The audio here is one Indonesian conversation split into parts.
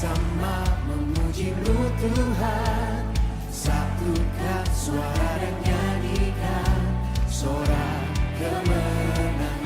bersama memuji-Mu Tuhan. Satukan suara dan nyanyikan sorak kemenangan.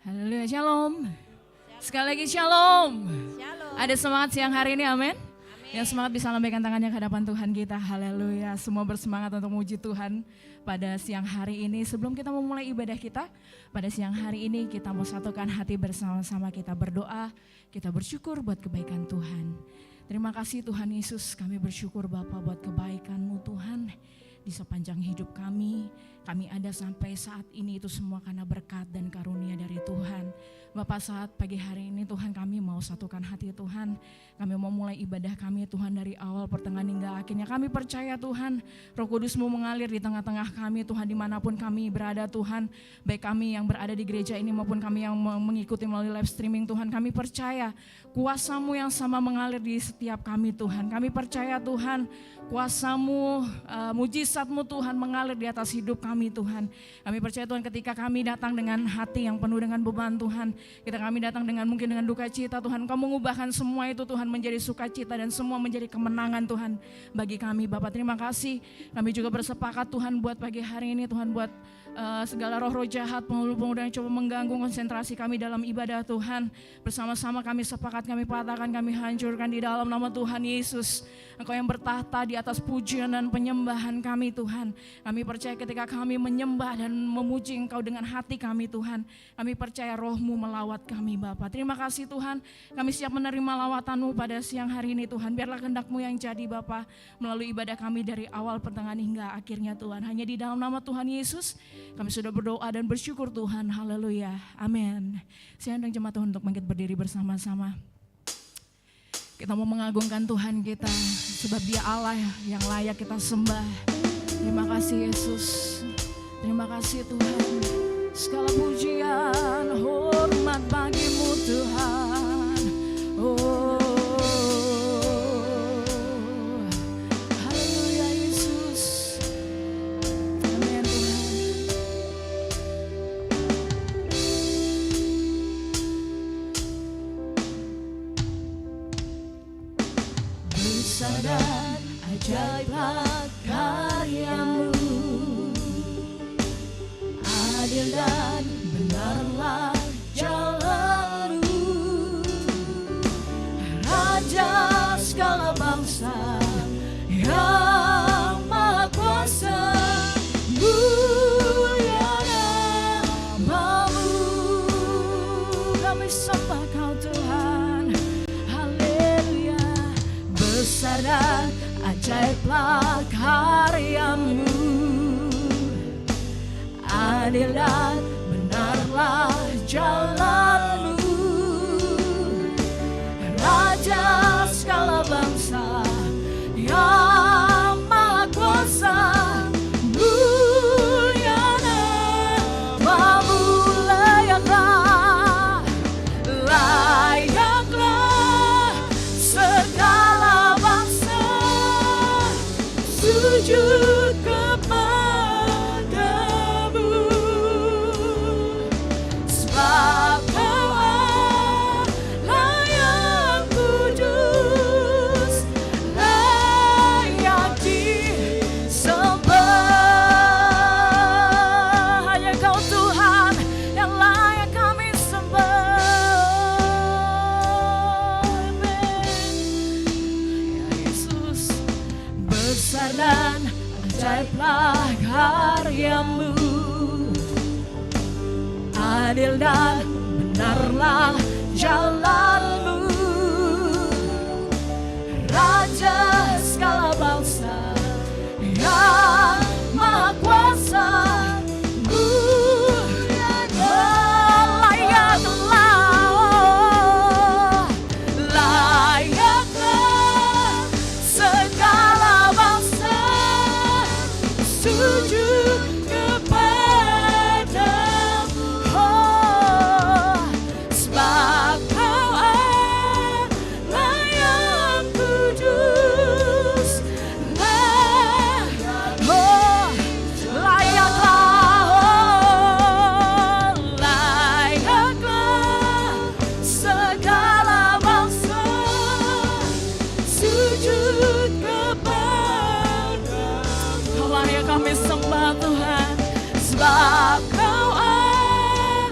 Haleluya, shalom. Sekali lagi shalom. Shalom. Ada semangat siang hari ini, amin. Yang semangat bisa lambaikan tangannya ke hadapan Tuhan kita, haleluya. Semua bersemangat untuk memuji Tuhan pada siang hari ini. Sebelum kita memulai ibadah kita, pada siang hari ini kita mau satukan hati bersama-sama, kita berdoa, kita bersyukur buat kebaikan Tuhan. Terima kasih Tuhan Yesus, kami bersyukur Bapa buat kebaikan-Mu Tuhan. Di sepanjang hidup kami ada sampai saat ini itu semua karena berkat dan karunia dari Tuhan. Bapak, saat pagi hari ini Tuhan kami mau satukan hati Tuhan. Kami mau mulai ibadah kami Tuhan dari awal pertengahan hingga akhirnya. Kami percaya Tuhan Roh Kudus-Mu mengalir di tengah-tengah kami Tuhan, dimanapun kami berada Tuhan. Baik kami yang berada di gereja ini maupun kami yang mengikuti melalui live streaming Tuhan. Kami percaya kuasa-Mu yang sama mengalir di setiap kami Tuhan. Kami percaya Tuhan kuasa-Mu, mujizat-Mu Tuhan mengalir di atas hidup kami Tuhan. Kami percaya Tuhan ketika kami datang dengan hati yang penuh dengan beban Tuhan, kami datang dengan mungkin dengan duka cita Tuhan, Kau mengubahkan semua itu Tuhan menjadi sukacita dan semua menjadi kemenangan Tuhan bagi kami Bapak. Terima kasih, kami juga bersepakat Tuhan buat pagi hari ini Tuhan, buat segala roh-roh jahat, penghulu-penghulu yang coba mengganggu konsentrasi kami dalam ibadah Tuhan. Bersama-sama kami sepakat, kami patahkan, kami hancurkan di dalam nama Tuhan Yesus. Engkau yang bertahta di atas pujian dan penyembahan kami Tuhan. Kami percaya ketika kami menyembah dan memuji Engkau dengan hati kami Tuhan, kami percaya Roh-Mu melawat kami Bapa. Terima kasih Tuhan, kami siap menerima lawatan-Mu pada siang hari ini Tuhan. Biarlah kehendak-Mu yang jadi Bapa melalui ibadah kami dari awal pertengahan hingga akhirnya Tuhan. Hanya di dalam nama Tuhan Yesus kami sudah berdoa dan bersyukur Tuhan. Haleluya, amin. Saya undang jemaat Tuhan untuk bangkit berdiri bersama-sama. Kita mau mengagungkan Tuhan kita, sebab Dia Allah yang layak kita sembah. Terima kasih Yesus, terima kasih Tuhan. Segala pujian, hormat bagi-Mu Tuhan. Oh, haleluya Yesus. Amin Tuhan. Besar dan ajaiblah karya-Mu, adil dan benarlah jalan-Mu, Raja segala bangsa yang maha kuasa, mulia nama-Mu. Kami sembah Kau Tuhan, haleluya. Besar dan ajaiblah karya-Mu, adil dan benarlah jalan-Mu, Raja segala bangsa yang maha kuasa, mulia nama-Mu. Layaklah segala bangsa sujud kepada-Mu, sebab Kau Allah yang kudus, layak disembah. Hanya Kau Tuhan yang layak kami sembah. Amin. Ya Yesus, besar dan ajaiblah karya-Mu, adil dan benarlah jalan-Mu, Raja segala bangsa yang maha kuasa, layaklah segala bangsa sujud kepada-Mu. Oh, sebab Kau Allah yang kudus, layaklah segala bangsa sujud kepada-Mu. Kau layak kami sembah Tuhan, sebab Kau Allah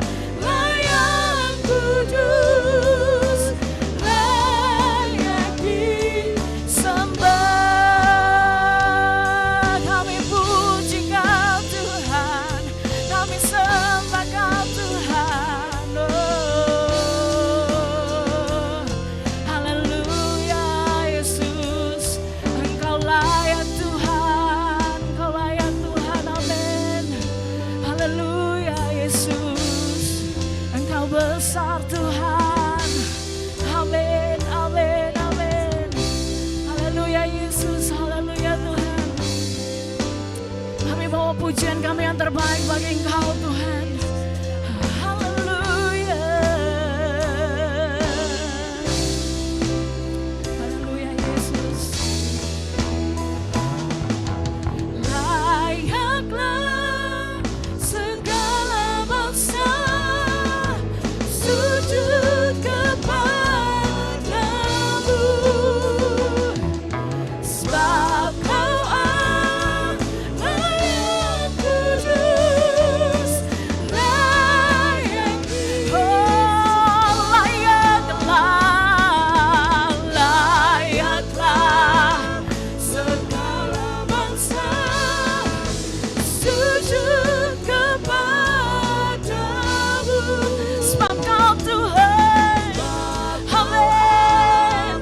terbaik bagi Engkau Tuhan. Haleluya. Haleluya Yesus. Layaklah segala bangsa sujud kepadamu, sebab Kau Allah yang kudus, layak, oh layaklah segala bangsa sujud kepadamu, sebab Kau Tuhan, amin,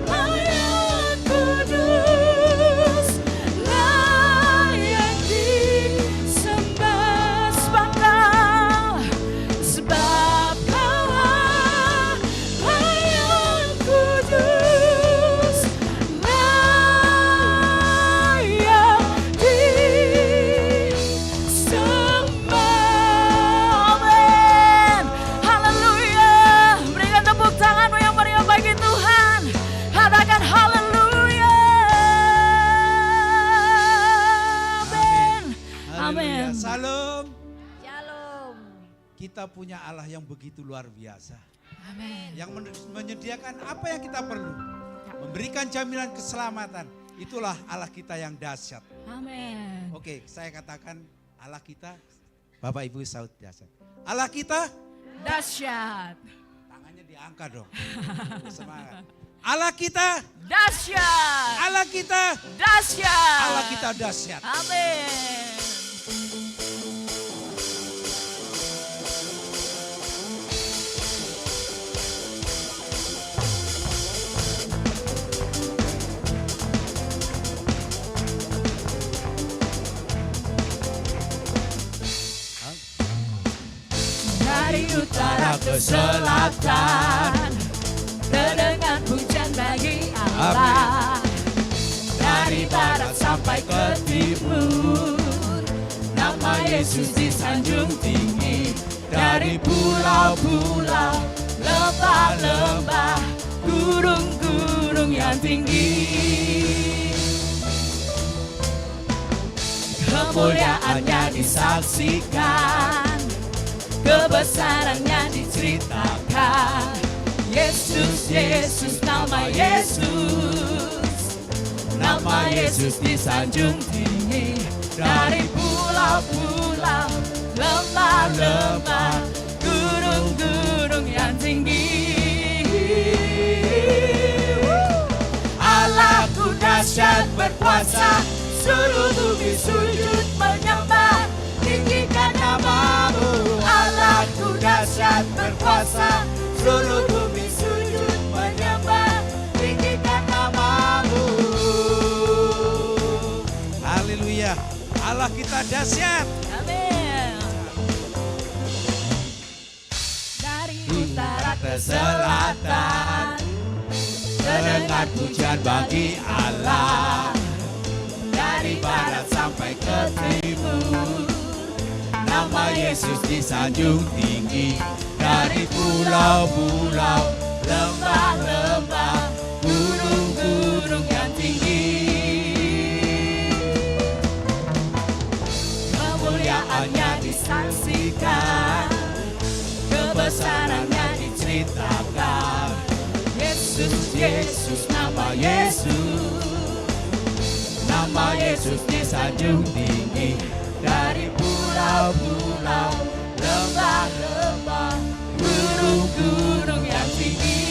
layak kudus, layak disembah, sebab Kau layak kudus, layak disembah. Amin. Haleluya. Berikan tepuk tanganmu yang meriah bagi Tuhan. Katakan haleluya. Amin. Amin. Haleluya. Salam. Shalom. Kita punya Allah yang begitu luar biasa. Amin. Yang menyediakan apa yang kita perlu. Memberikan jaminan keselamatan. Itulah Allah kita yang dahsyat. Amin. Oke, saya katakan Allah kita, Bapak Ibu saud dahsyat. Allah kita, Dahsyat. tangannya diangkat dong. Semangat. Allah kita, Dahsyat. Allah kita, Dahsyat. Allah kita dahsyat. Amin. Dari utara ke selatan, terdengar pujian bagi Allah. Dari barat sampai ke timur, nama Yesus disanjung tinggi. Dari pulau-pulau, lembah-lembah, gunung-gunung yang tinggi, kemuliaannya disaksikan, kebesarannya diceritakan. Yesus, Yesus, nama Yesus, nama Yesus disanjung tinggi. Dari pulau-pulau, lembah-lembah, gunung-gunung yang tinggi, Allahku dahsyat berkuasa, seluruh bumi sujud menyembah, tinggikan namamu. Allahku dahsyat berkuasa, seluruh bumi sujud menyembah, tinggikan namamu. Haleluya. Allah kita dahsyat. Amin. Dari utara ke selatan, terdengar pujian bagi Allah. Dari barat sampai ke timur, nama Yesus disanjung tinggi. Dari pulau-pulau, lembah-lembah, gunung-gunung yang tinggi, kemuliaannya disaksikan, kebesarannya diceritakan. Yesus, Yesus, nama Yesus, nama Yesus disanjung tinggi. Dari pulau-pulau, lembah-lembah, gunung-gunung yang tinggi,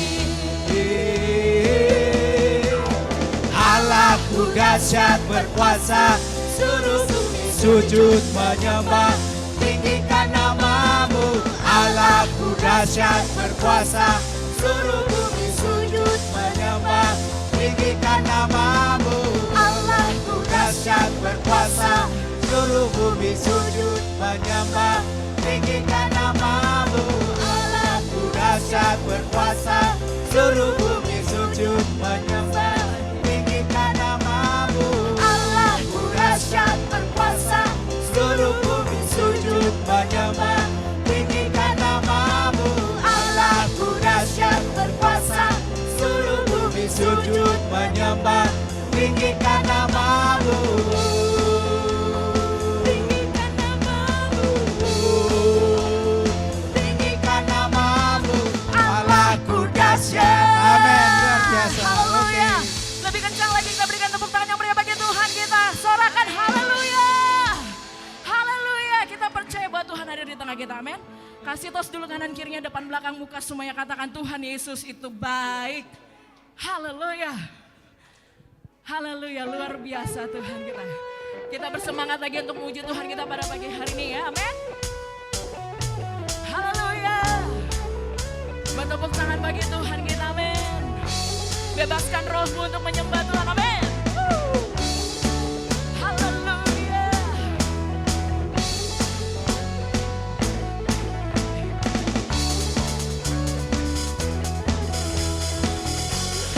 Allahku dahsyat berkuasa, seluruh bumi sujud menyembah, tinggikan namamu. Allahku dahsyat berkuasa, seluruh bumi sujud menyembah, tinggikan namamu. Allahku dahsyat berkuasa, seluruh bumi sujud menyembah, tinggikan namamu. Allahku dahsyat berkuasa, seluruh bumi sujud menyembah, tinggikan namamu. Allahku dahsyat berkuasa, seluruh bumi Kasih tos dulu kanan kirinya, depan belakang muka semuanya, katakan Tuhan Yesus itu baik. Haleluya. Haleluya, luar biasa Tuhan kita. Kita bersemangat lagi untuk memuji Tuhan kita pada pagi hari ini ya, amin. Haleluya. Bertepuk tangan bagi Tuhan kita, amin. Bebaskan rohmu untuk menyembah Tuhan, amin. Haleluya.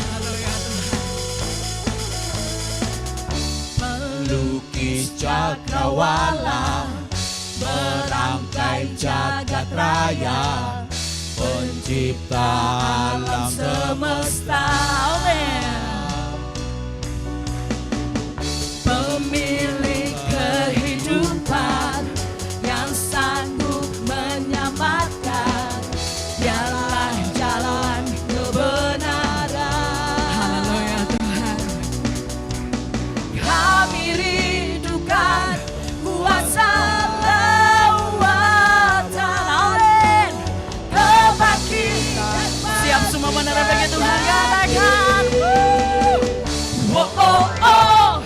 Haleluya Tuhan. Melukis cakrawala, merangkai jagat raya, pencipta alam semesta, amin. Pemilik kehidupan yang sanggup menyelamatkan, dialah jalan kebenaran. Haleluya Tuhan. Kami rindukan kuasa lewatan, amin. Kebangkitan. Siap semua benar bagi Tuhan, katakan. Oh oh oh,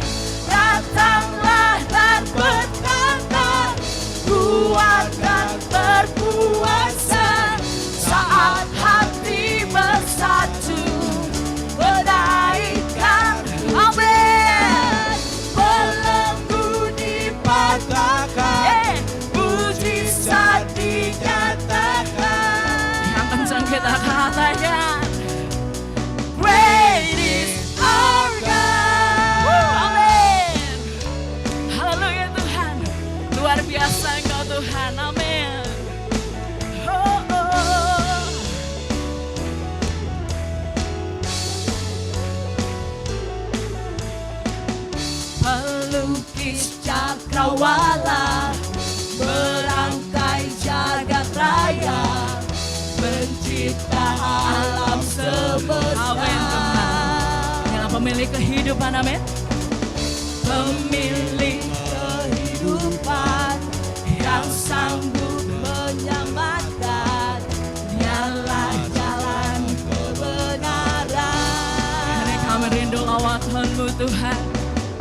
datanglah dan berkata, kuatkan berkuasa saat hati bersatu menaikkan, amin. Belenggu dipatahkan, mujizat dinyatakan. Yang kencang kita katakan, great is our God. Amin. Haleluya Tuhan. Luar biasa Engkau Tuhan. Amin. Oh, oh. Pelukis cakrawala, merangkai jagat raya, pencipta alam semesta. Amin Tuhan. Dialah pemilik kehidupan, amin. Pemilik kehidupan yang sanggup menyelamatkan, dialah jalan kebenaran. Hari kami rindu lawatan-Mu Tuhan.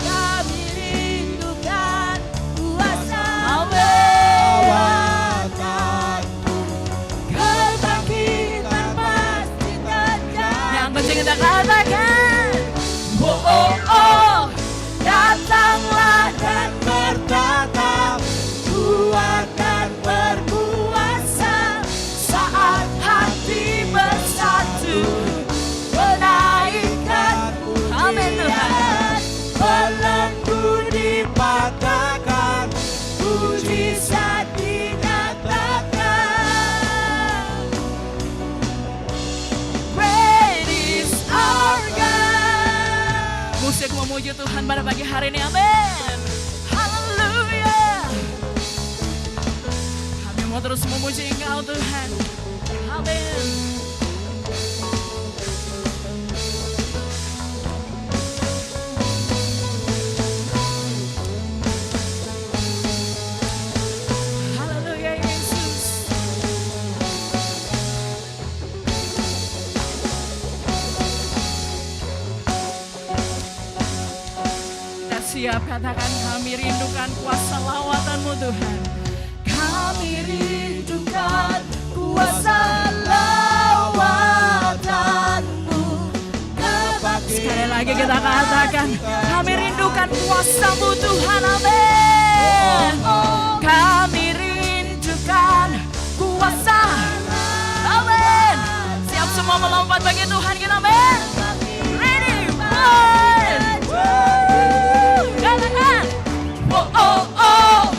Kami rindukan kuasa lawatan-Mu. Kebangkitan pasti terjadi. Yang penting kita katakan, oh oh oh, datanglah dan bertatap, kuat dan berkuasa saat hati bersatu menaikkan pujian. Belenggu dipatahkan, mujizat dinyatakan. Great is our God. Musik memuji Tuhan pada pagi hari ini, amin. Haleluya. Kami mau terus memuji Engkau Tuhan, amin. Haleluya Yesus. Kita siap katakan, kami rindukan kuasa lawatan-Mu Tuhan. Kami rindukan kuasa lawatan-Mu. Sekali lagi kita katakan, kami rindukan kuasa-Mu Tuhan, amin. Kami rindukan kuasa, amin. Siap semua melompat bagi Tuhan kita, amin. Ready, one, katakan, oh oh oh,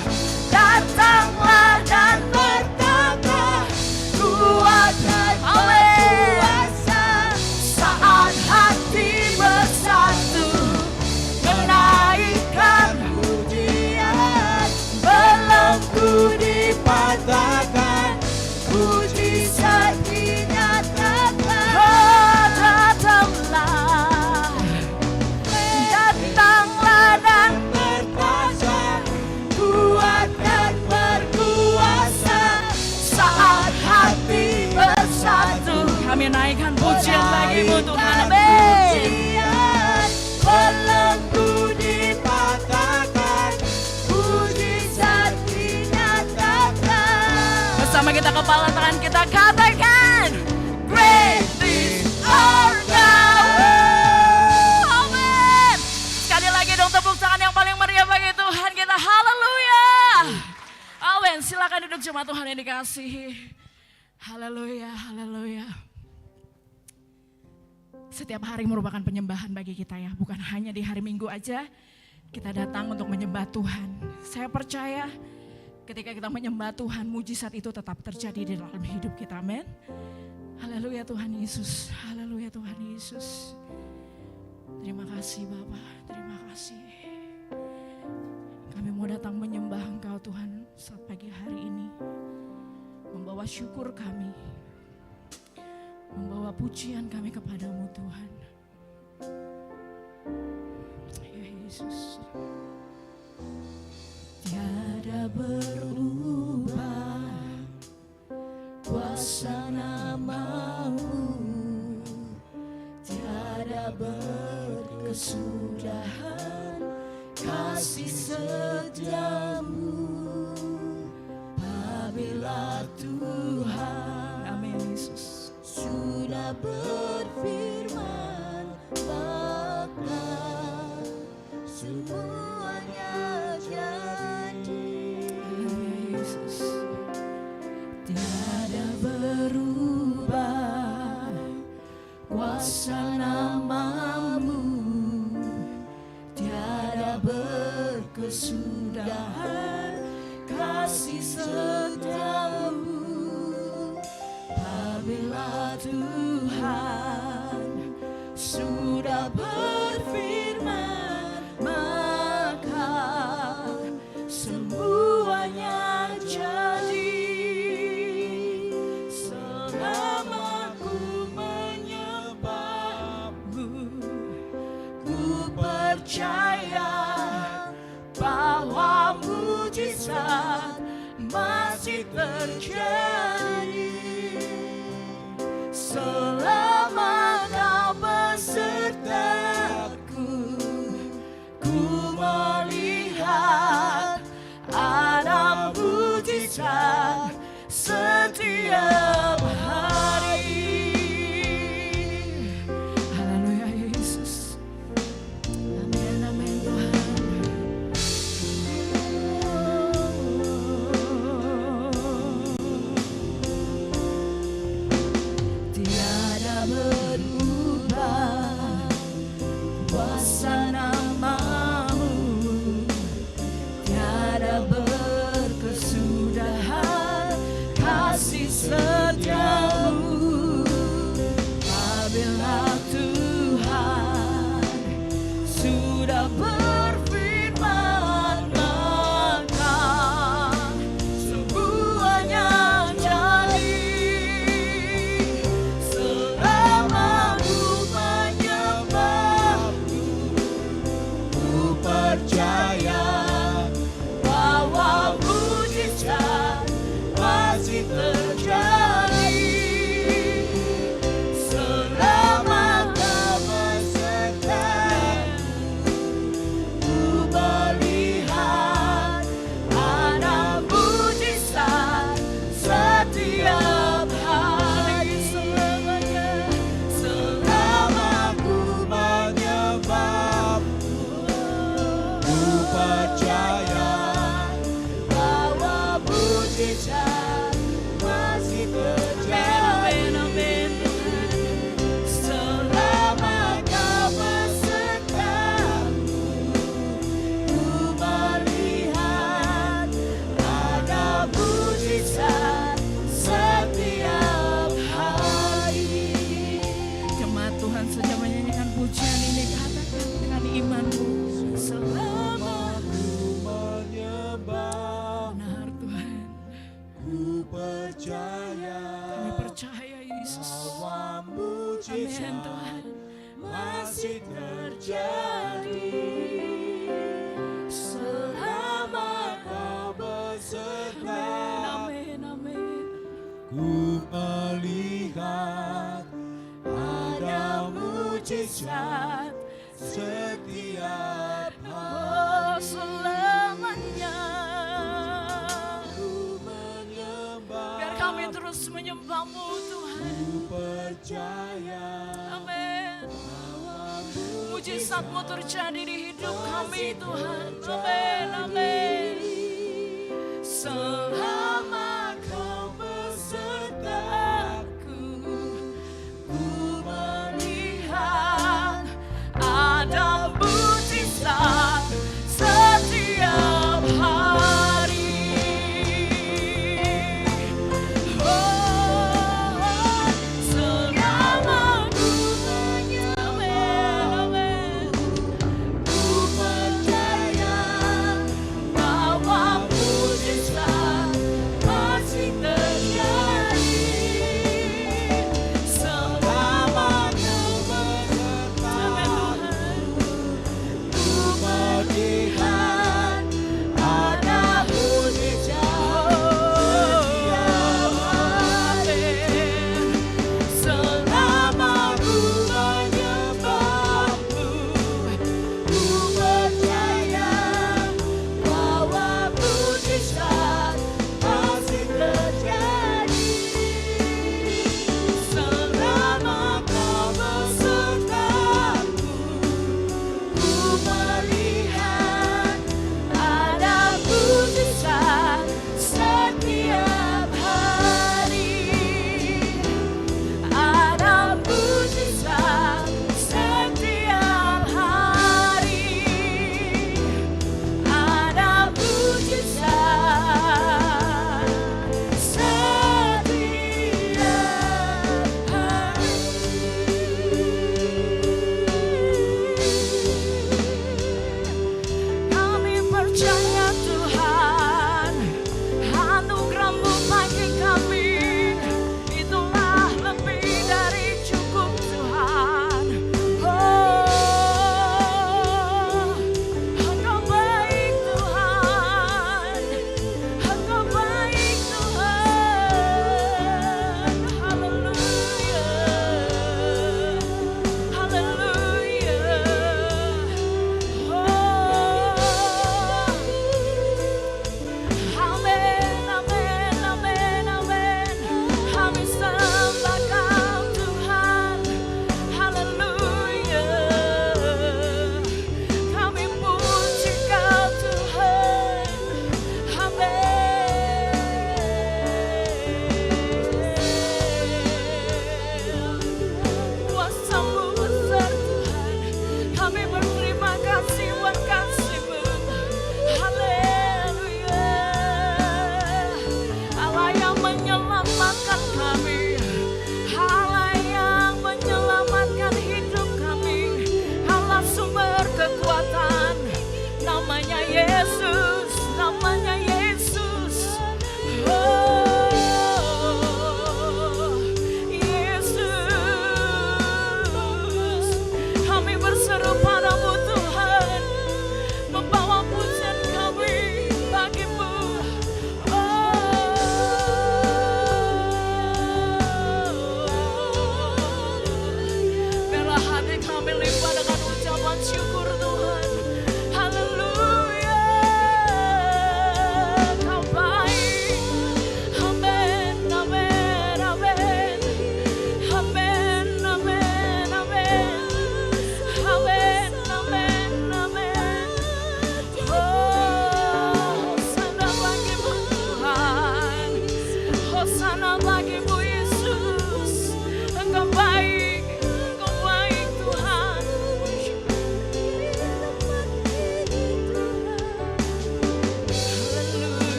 datanglah dan bertata, kuat dan berkuasa saat hati bersatu menaikkan pujian. Belenggu dipatahkan, mujizat dinyatakan. Oh, datang bagimu Tuhan. Amin. Belenggu dipatahkan, mujizat dinyatakan. Bersama kita kepala tangan kita katakan, great is our God. Amin. Sekali lagi dong tepuk tangan yang paling meriah bagi Tuhan kita. Haleluya. Amin. Silakan duduk jemaat Tuhan yang dikasihi. Haleluya, haleluya. Setiap hari merupakan penyembahan bagi kita ya. Bukan hanya di hari Minggu aja kita datang untuk menyembah Tuhan. Saya percaya ketika kita menyembah Tuhan, mujizat itu tetap terjadi di dalam hidup kita. Amin. Haleluya Tuhan Yesus. Haleluya Tuhan Yesus. Terima kasih Bapa. Terima kasih. Kami mau datang menyembah Engkau Tuhan saat pagi hari ini. Membawa syukur kami. Membawa pujian kami kepadamu Tuhan. Ya Yesus. Tiada berubah kuasa nama-Mu, tiada berkesudahan kasih setiamu. Apabila Tuhan, amin Yesus, sudah berfirman, maka semuanya jadi. Haleluya Yesus. Tiada berubah kuasa nama-Mu, tiada berkesudahan kasih setiamu. Apabila Tuhan sudah berfirman, maka semuanya jadi. Selama ku menyembah-Mu, ku percaya bahwa mujizat masih terjadi. Selama Kau besertaku, ku melihat ada mujizat setiap hari. Haleluya Yesus. Amin, amin Tuhan. Tiada percaya Amin. bahwa Mujizat-Mu terjadi di hidup kami Tuhan. Amin, amin. Selama Kau besertaku, ku melihat ada mujizat setiap hari. Oh, selama ku menyembah, ku percaya bahwa mujizat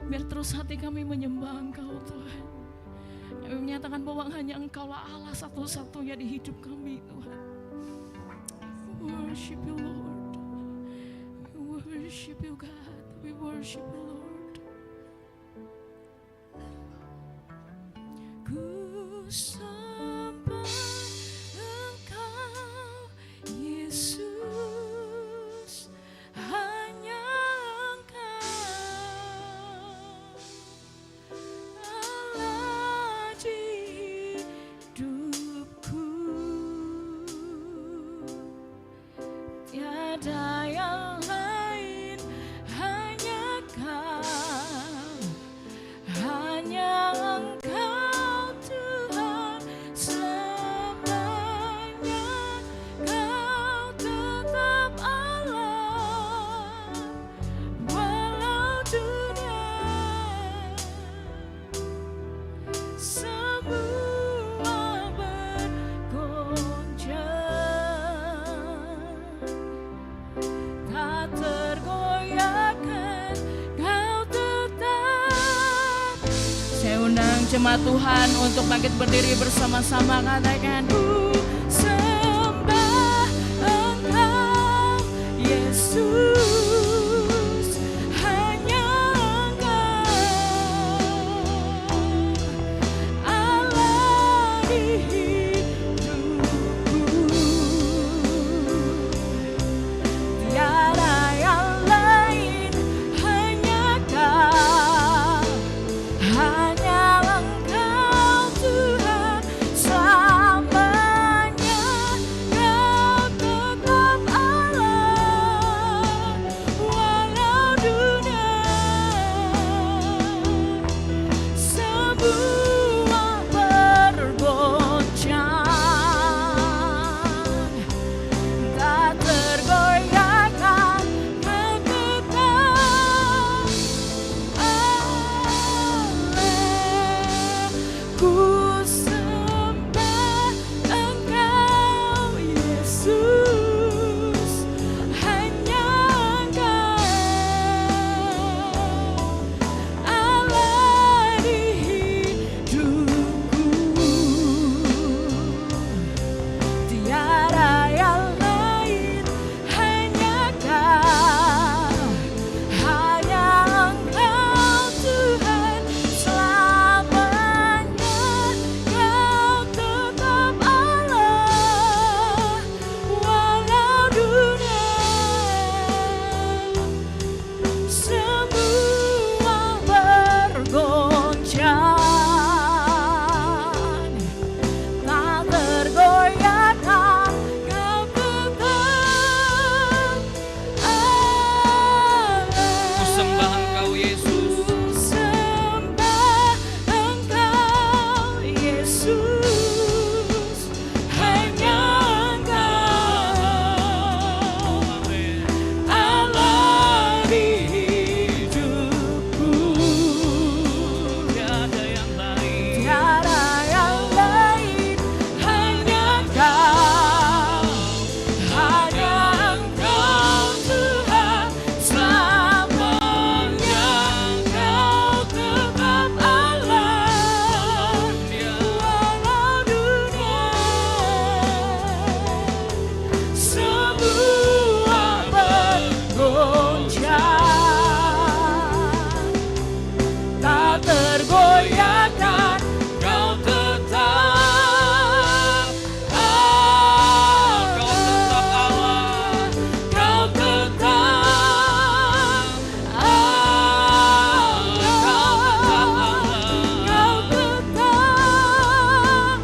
Biar terus hati kami menyembah Engkau Tuhan. Kami menyatakan bahwa hanya Engkaulah Allah satu-satunya di hidup kami Tuhan. We worship you Lord. We worship you God. We worship you Lord. Ku sembah Engkau Yesus, hanya Engkau Allah di hidupku. Tiada yang lain, hanya Kau, hanya Engkau Tuhan selamanya. Kau tetap Allah walau dunia semua bergoncang, tak tergoyahkan Kau tetap. Saya undang jemaat Tuhan untuk bangkit berdiri bersama-sama, katakan ku sembah Engkau Yesus, hanya Engkau Allah di hidupku. Tiada yang lain, hanya Kau, hanya Engkau Tuhan selamanya. Kau tetap Allah walau dunia semua bergoncang, tak tergoyahkan Kau tetap Allah. Ku sembah Engkau Yesus, hanya Engkau Allah di hidupku. Tiada yang lain, hanya Kau, hanya Engkau Tuhan selamanya. Kau tetap Allah walau dunia semua bergoncang, tak tergoyahkan Kau tetap Allah. Ku sembah Engkau Yesus. Ku sembah Engkau Yesus, hanya Engkau Allah di hidupku. Tiada yang lain, Tiada yang lain, hanya Kau, hanya Engkau Tuhan selamanya. Kau tetap Allah walau dunia semua bergoncang, tak tergoyahkan Kau tetap Allah. Kau tetap Allah. Kau tetap Allah. Kau tetap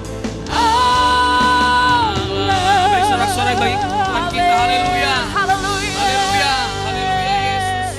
Allah. Beri sorak-sorai bagi Tuhan kita. Haleluya. Haleluya. Haleluya. Haleluya Yesus.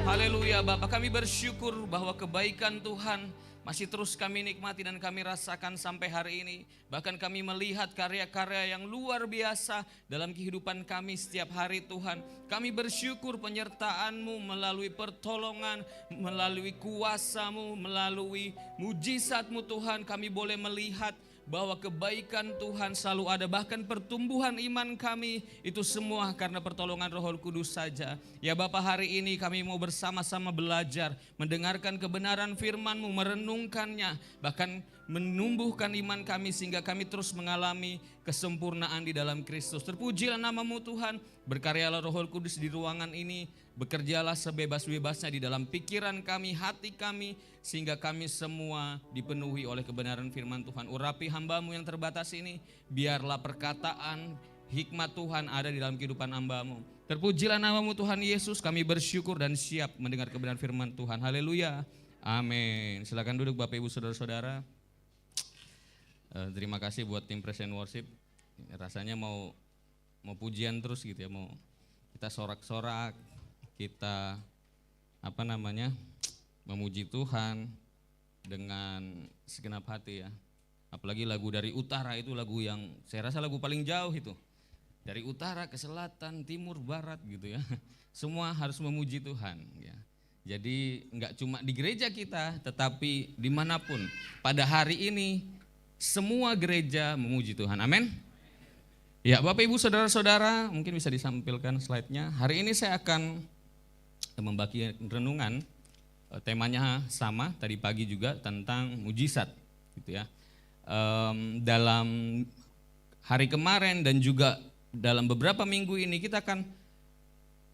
Haleluya Bapak, kami bersyukur bahwa kebaikan Tuhan masih terus kami nikmati dan kami rasakan sampai hari ini. Bahkan kami melihat karya-karya yang luar biasa dalam kehidupan kami setiap hari Tuhan. Kami bersyukur penyertaan-Mu melalui pertolongan, melalui kuasa-Mu, melalui mujizat-Mu Tuhan. Kami boleh melihat bahwa kebaikan Tuhan selalu ada, bahkan pertumbuhan iman kami itu semua karena pertolongan Roh Kudus saja. Ya Bapa, hari ini kami mau bersama-sama belajar, mendengarkan kebenaran firman-Mu, merenungkannya, bahkan menumbuhkan iman kami sehingga kami terus mengalami kesempurnaan di dalam Kristus. Terpujilah nama-Mu Tuhan, berkaryalah Roh Kudus di ruangan ini, bekerjalah sebebas-bebasnya di dalam pikiran kami, hati kami, sehingga kami semua dipenuhi oleh kebenaran firman Tuhan. Urapi hamba-Mu yang terbatas ini, biarlah perkataan hikmat Tuhan ada di dalam kehidupan hamba-Mu. Terpujilah nama-Mu Tuhan Yesus, kami bersyukur dan siap mendengar kebenaran firman Tuhan. Haleluya, amin. Silakan duduk Bapak Ibu Saudara-saudara. Terima kasih buat tim Praise and Worship. Rasanya mau pujian terus gitu ya, mau kita sorak-sorak, kita memuji Tuhan dengan segenap hati ya. Apalagi lagu dari utara itu lagu yang saya rasa lagu paling jauh itu. Dari utara ke selatan, timur, barat gitu ya. Semua harus memuji Tuhan ya. Jadi enggak cuma di gereja kita, tetapi dimanapun. Pada hari ini semua gereja memuji Tuhan, amin. Ya Bapak Ibu Saudara-saudara, mungkin bisa disampilkan slide-nya. Hari ini saya akan membagi renungan. Temanya sama tadi pagi juga tentang mujizat gitu ya. Dalam hari kemarin dan juga dalam beberapa minggu ini kita akan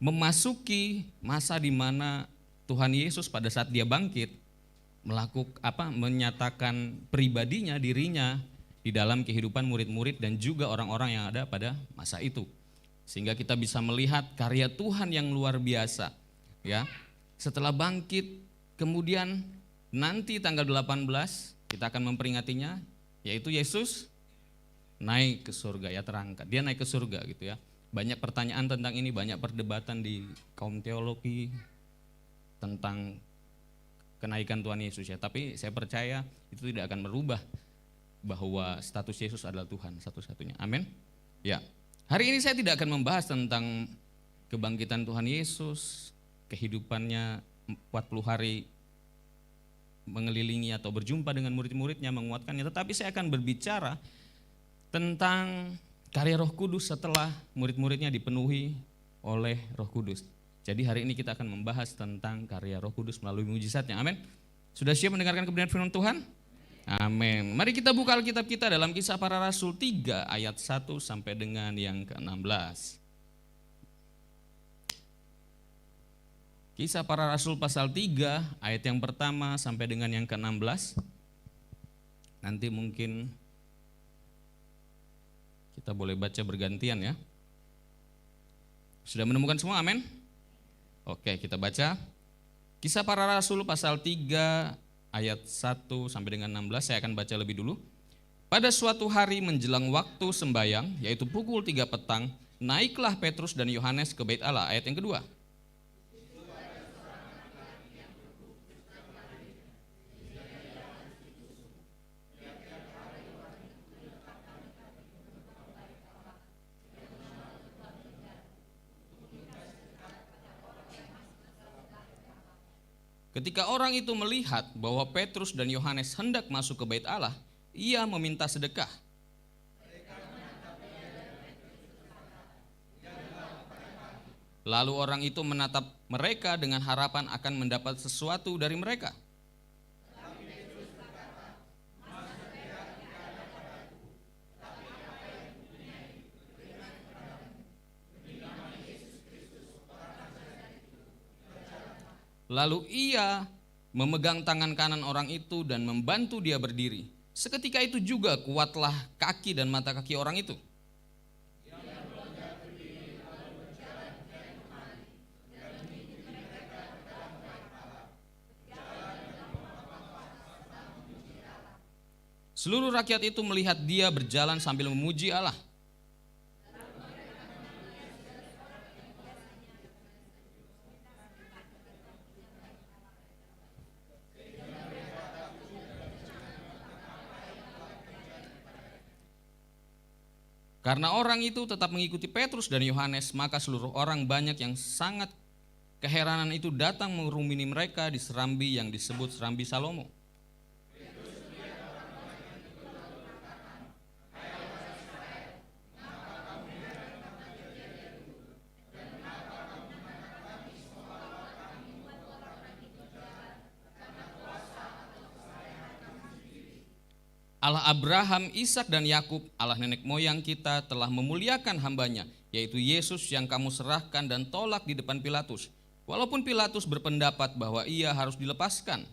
memasuki masa di mana Tuhan Yesus pada saat dia bangkit menyatakan pribadinya, dirinya di dalam kehidupan murid-murid dan juga orang-orang yang ada pada masa itu. Sehingga kita bisa melihat karya Tuhan yang luar biasa ya. Setelah bangkit, kemudian nanti tanggal 18 kita akan memperingatinya, yaitu Yesus naik ke surga ya, terangkat. Dia naik ke surga gitu ya. Banyak pertanyaan tentang ini, banyak perdebatan di kaum teologi tentang kenaikan Tuhan Yesus ya. Tapi saya percaya itu tidak akan merubah bahwa status Yesus adalah Tuhan satu-satunya. Amin. Ya. Hari ini saya tidak akan membahas tentang kebangkitan Tuhan Yesus, kehidupannya 40 hari mengelilingi atau berjumpa dengan murid-muridnya, menguatkannya. Tetapi saya akan berbicara tentang karya Roh Kudus setelah murid-muridnya dipenuhi oleh Roh Kudus. Jadi hari ini kita akan membahas tentang karya Roh Kudus melalui mujizatnya, amin. Sudah siap mendengarkan kebenaran firman Tuhan? Amin. Mari kita buka Alkitab kita dalam Kisah Para Rasul 3 ayat 1 sampai dengan yang ke-16. Kisah Para Rasul pasal 3 ayat yang pertama sampai dengan yang ke-16. Nanti mungkin kita boleh baca bergantian ya. Sudah menemukan semua, amin? Oke, kita baca. Kisah Para Rasul pasal 3 ayat 1 sampai dengan 16, saya akan baca lebih dulu. Pada suatu hari menjelang waktu sembayang, yaitu pukul 3 petang, naiklah Petrus dan Yohanes ke Bait Allah. Ayat yang kedua. Ketika orang itu melihat bahwa Petrus dan Yohanes hendak masuk ke Bait Allah, ia meminta sedekah. Lalu orang itu menatap mereka dengan harapan akan mendapat sesuatu dari mereka. Lalu ia memegang tangan kanan orang itu dan membantu dia berdiri. Seketika itu juga kuatlah kaki dan mata kaki orang itu. Seluruh rakyat itu melihat dia berjalan sambil memuji Allah. Karena orang itu tetap mengikuti Petrus dan Yohanes, maka seluruh orang banyak yang sangat keheranan itu datang mengerumuni mereka di serambi yang disebut serambi Salomo. Allah Abraham, Ishak dan Yakub, Allah nenek moyang kita telah memuliakan hambanya, yaitu Yesus yang kamu serahkan dan tolak di depan Pilatus. Walaupun Pilatus berpendapat bahwa ia harus dilepaskan.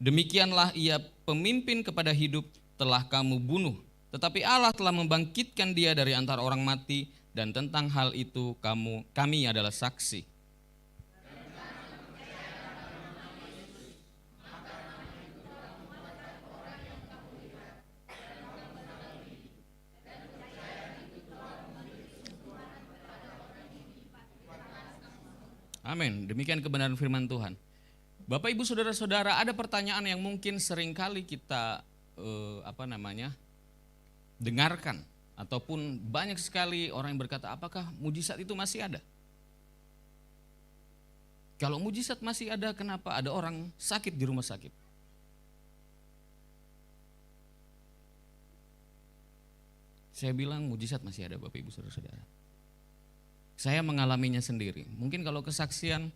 Demikianlah ia pemimpin kepada hidup telah kamu bunuh. Tetapi Allah telah membangkitkan dia dari antara orang mati, dan tentang hal itu kami adalah saksi. Amin. Demikian kebenaran firman Tuhan. Bapak Ibu Saudara-saudara, ada pertanyaan yang mungkin seringkali kita dengarkan. Ataupun banyak sekali orang yang berkata, apakah mujizat itu masih ada? Kalau mujizat masih ada, kenapa ada orang sakit di rumah sakit? Saya bilang mujizat masih ada, Bapak Ibu Saudara-saudara. Saya mengalaminya sendiri. Mungkin kalau kesaksian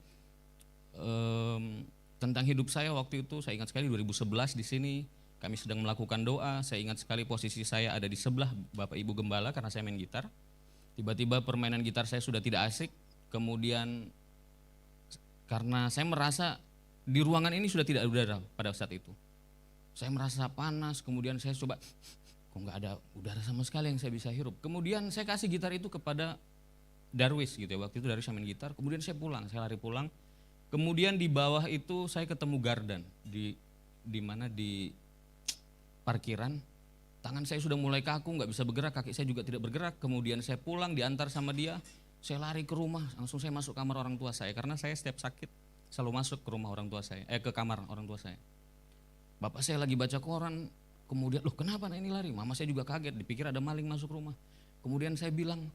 tentang hidup saya waktu itu, saya ingat sekali 2011 di sini, kami sedang melakukan doa. Saya ingat sekali posisi saya ada di sebelah Bapak Ibu Gembala karena saya main gitar. Tiba-tiba permainan gitar saya sudah tidak asik. Kemudian karena saya merasa di ruangan ini sudah tidak ada udara pada saat itu. Saya merasa panas, kemudian saya coba, kok nggak ada udara sama sekali yang saya bisa hirup. Kemudian saya kasih gitar itu kepada Darwis gitu ya, waktu itu Darwis main gitar. Kemudian saya lari pulang. Kemudian di bawah itu saya ketemu Gardan di parkiran, tangan saya sudah mulai kaku, nggak bisa bergerak, kaki saya juga tidak bergerak. Kemudian saya pulang, diantar sama dia, saya lari ke rumah, langsung saya masuk kamar orang tua saya, karena saya setiap sakit selalu masuk ke rumah orang tua saya, ke kamar orang tua saya. Bapak saya lagi baca koran, kemudian, loh kenapa ini lari? Mama saya juga kaget, dipikir ada maling masuk rumah. Kemudian saya bilang,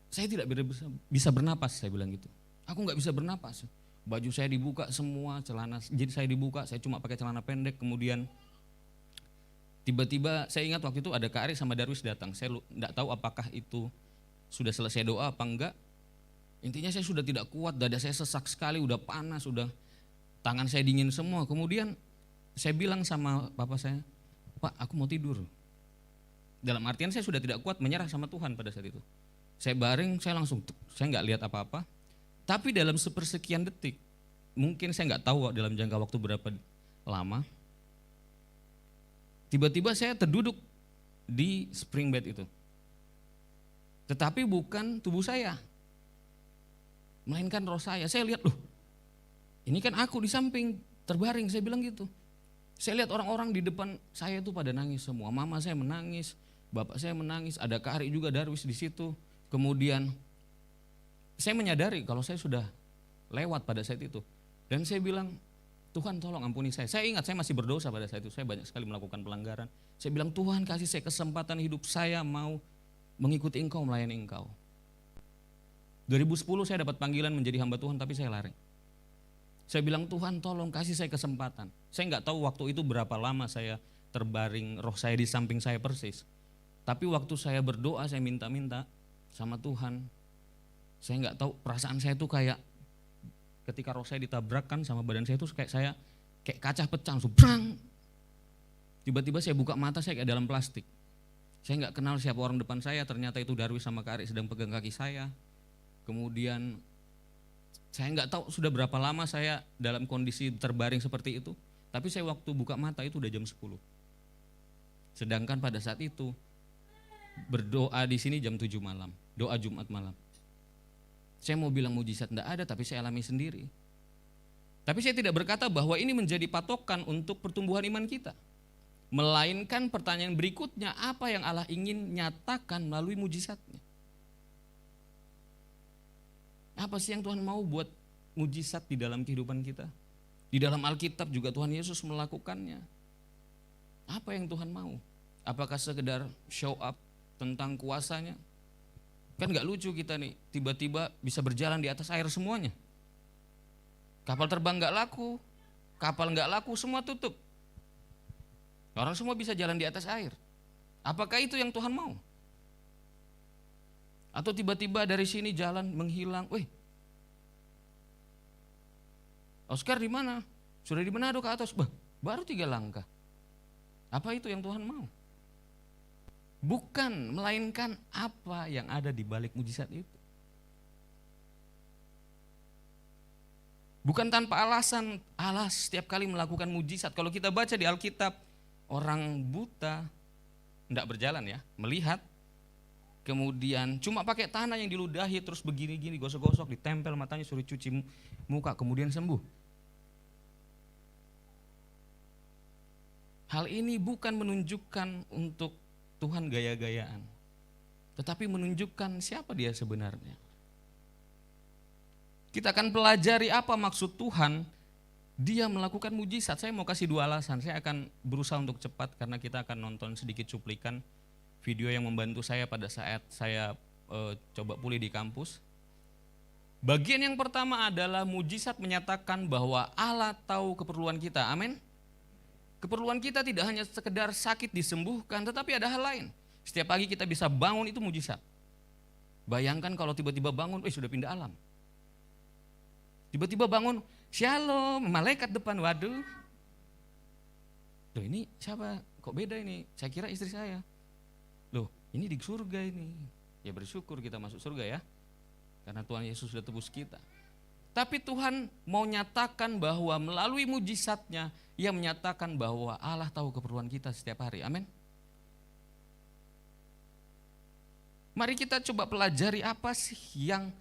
saya tidak bisa bernapas, saya bilang gitu. Aku nggak bisa bernapas. Baju saya dibuka semua, celana jadi saya dibuka, saya cuma pakai celana pendek. Kemudian tiba-tiba saya ingat waktu itu ada Kak Ari sama Darwis datang. Saya enggak tahu apakah itu sudah selesai doa apa enggak. Intinya saya sudah tidak kuat, dada saya sesak sekali, udah panas, udah tangan saya dingin semua. Kemudian saya bilang sama papa saya, Pak aku mau tidur. Dalam artian saya sudah tidak kuat, menyerah sama Tuhan pada saat itu. Saya baring, saya langsung, saya enggak lihat apa-apa. Tapi dalam sepersekian detik, mungkin saya enggak tahu dalam jangka waktu berapa lama, tiba-tiba saya terduduk di spring bed itu. Tetapi bukan tubuh saya, melainkan roh saya. Saya lihat, loh ini kan aku di samping terbaring, saya bilang gitu. Saya lihat orang-orang di depan saya itu pada nangis semua. Mama saya menangis, bapak saya menangis, ada Kak Ari juga Darwis di situ. Kemudian saya menyadari kalau saya sudah lewat pada saat itu. Dan saya bilang, Tuhan tolong ampuni saya. Saya ingat saya masih berdosa pada saat itu, saya banyak sekali melakukan pelanggaran. Saya bilang Tuhan kasih saya kesempatan hidup, saya mau mengikuti Engkau, melayani Engkau. 2010 saya dapat panggilan menjadi hamba Tuhan tapi saya lari. Saya bilang Tuhan tolong kasih saya kesempatan. Saya enggak tahu waktu itu berapa lama saya terbaring, roh saya di samping saya persis. Tapi waktu saya berdoa, saya minta-minta sama Tuhan. Saya enggak tahu perasaan saya itu kayak ketika roh saya ditabrakkan sama badan saya itu kayak kaca pecah, langsung brang. Tiba-tiba saya buka mata, saya kayak dalam plastik. Saya enggak kenal siapa orang depan saya, ternyata itu Darwis sama Kak Ari sedang pegang kaki saya. Kemudian saya enggak tahu sudah berapa lama saya dalam kondisi terbaring seperti itu. Tapi saya waktu buka mata itu udah jam 10. Sedangkan pada saat itu berdoa di sini jam 7 malam, doa Jumat malam. Saya mau bilang mujizat enggak ada, tapi saya alami sendiri. Tapi saya tidak berkata bahwa ini menjadi patokan untuk pertumbuhan iman kita. Melainkan pertanyaan berikutnya, apa yang Allah ingin nyatakan melalui mujizatnya? Apa sih yang Tuhan mau buat mujizat di dalam kehidupan kita. Di dalam Alkitab juga Tuhan Yesus melakukannya. Apa yang Tuhan mau? Apakah sekedar show up tentang kuasanya? Kan gak lucu kita nih, tiba-tiba bisa berjalan di atas air semuanya. Kapal terbang gak laku, kapal gak laku, semua tutup. Orang semua bisa jalan di atas air. Apakah itu yang Tuhan mau? Atau tiba-tiba dari sini jalan menghilang, Oscar di mana? Sudah di Manado ke atas, baru 3 langkah. Apa itu yang Tuhan mau? Bukan, melainkan apa yang ada di balik mujizat itu. Bukan tanpa alasan Allah setiap kali melakukan mujizat. Kalau kita baca di Alkitab, orang buta tidak berjalan ya, melihat, kemudian cuma pakai tanah yang diludahi terus begini-gini, gosok-gosok, ditempel matanya, suruh cuci muka, kemudian sembuh. Hal ini bukan menunjukkan untuk Tuhan gaya-gayaan, tetapi menunjukkan siapa dia sebenarnya. Kita akan pelajari apa maksud Tuhan dia melakukan mujizat. Saya mau kasih 2 alasan, saya akan berusaha untuk cepat karena kita akan nonton sedikit cuplikan video yang membantu saya pada saat saya coba pulih di kampus. Bagian yang pertama adalah mujizat menyatakan bahwa Allah tahu keperluan kita, amin. Keperluan kita tidak hanya sekedar sakit disembuhkan, tetapi ada hal lain. Setiap pagi kita bisa bangun, itu mujizat. Bayangkan kalau tiba-tiba bangun, sudah pindah alam. Tiba-tiba bangun, shalom, malaikat depan, waduh. Loh ini siapa? Kok beda ini? Saya kira istri saya. Loh ini di surga ini. Ya bersyukur kita masuk surga ya. Karena Tuhan Yesus sudah tebus kita. Tapi Tuhan mau nyatakan bahwa melalui mujizatnya, Ia menyatakan bahwa Allah tahu keperluan kita setiap hari, amin. Mari kita coba pelajari apa sih yang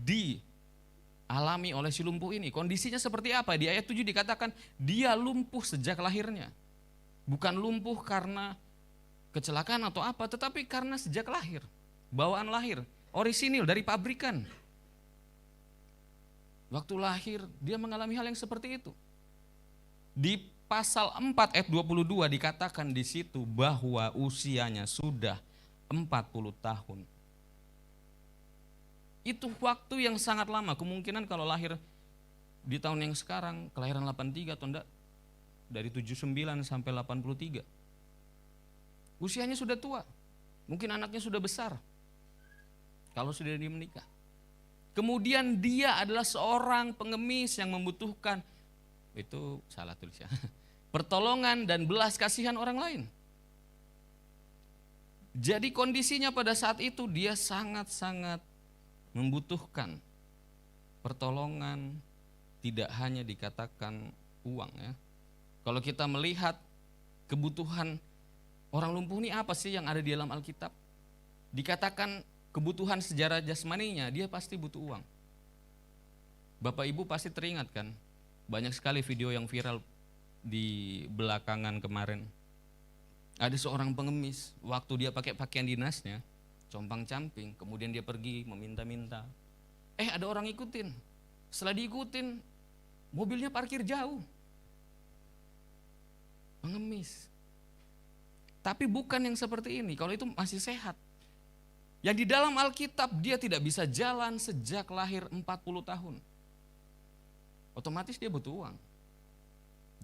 dialami oleh si lumpuh ini. Kondisinya seperti apa? Di ayat 7 dikatakan dia lumpuh sejak lahirnya. Bukan lumpuh karena kecelakaan atau apa, tetapi karena sejak lahir. Bawaan lahir, orisinil dari pabrikan. Waktu lahir dia mengalami hal yang seperti itu. Di pasal 4 ayat 22 dikatakan di situ bahwa usianya sudah 40 tahun. Itu waktu yang sangat lama. Kemungkinan kalau lahir di tahun yang sekarang, kelahiran 83 atau enggak, dari 79 sampai 83. Usianya sudah tua. Mungkin anaknya sudah besar. Kalau sudah dia menikah. Kemudian dia adalah seorang pengemis yang membutuhkan, itu salah tulis ya, pertolongan dan belas kasihan orang lain. Jadi kondisinya pada saat itu dia sangat-sangat membutuhkan pertolongan, tidak hanya dikatakan uang ya. Kalau kita melihat kebutuhan orang lumpuh ini apa sih yang ada di dalam Alkitab? Dikatakan kebutuhan sejarah jasmaninya, dia pasti butuh uang. Bapak Ibu pasti teringat kan, banyak sekali video yang viral di belakangan kemarin. Ada seorang pengemis, waktu dia pakai pakaian dinasnya, compang-camping, kemudian dia pergi meminta-minta. Ada orang ikutin, setelah diikutin, mobilnya parkir jauh. Pengemis. Tapi bukan yang seperti ini, kalau itu masih sehat. Yang di dalam Alkitab dia tidak bisa jalan sejak lahir 40 tahun. Otomatis dia butuh uang.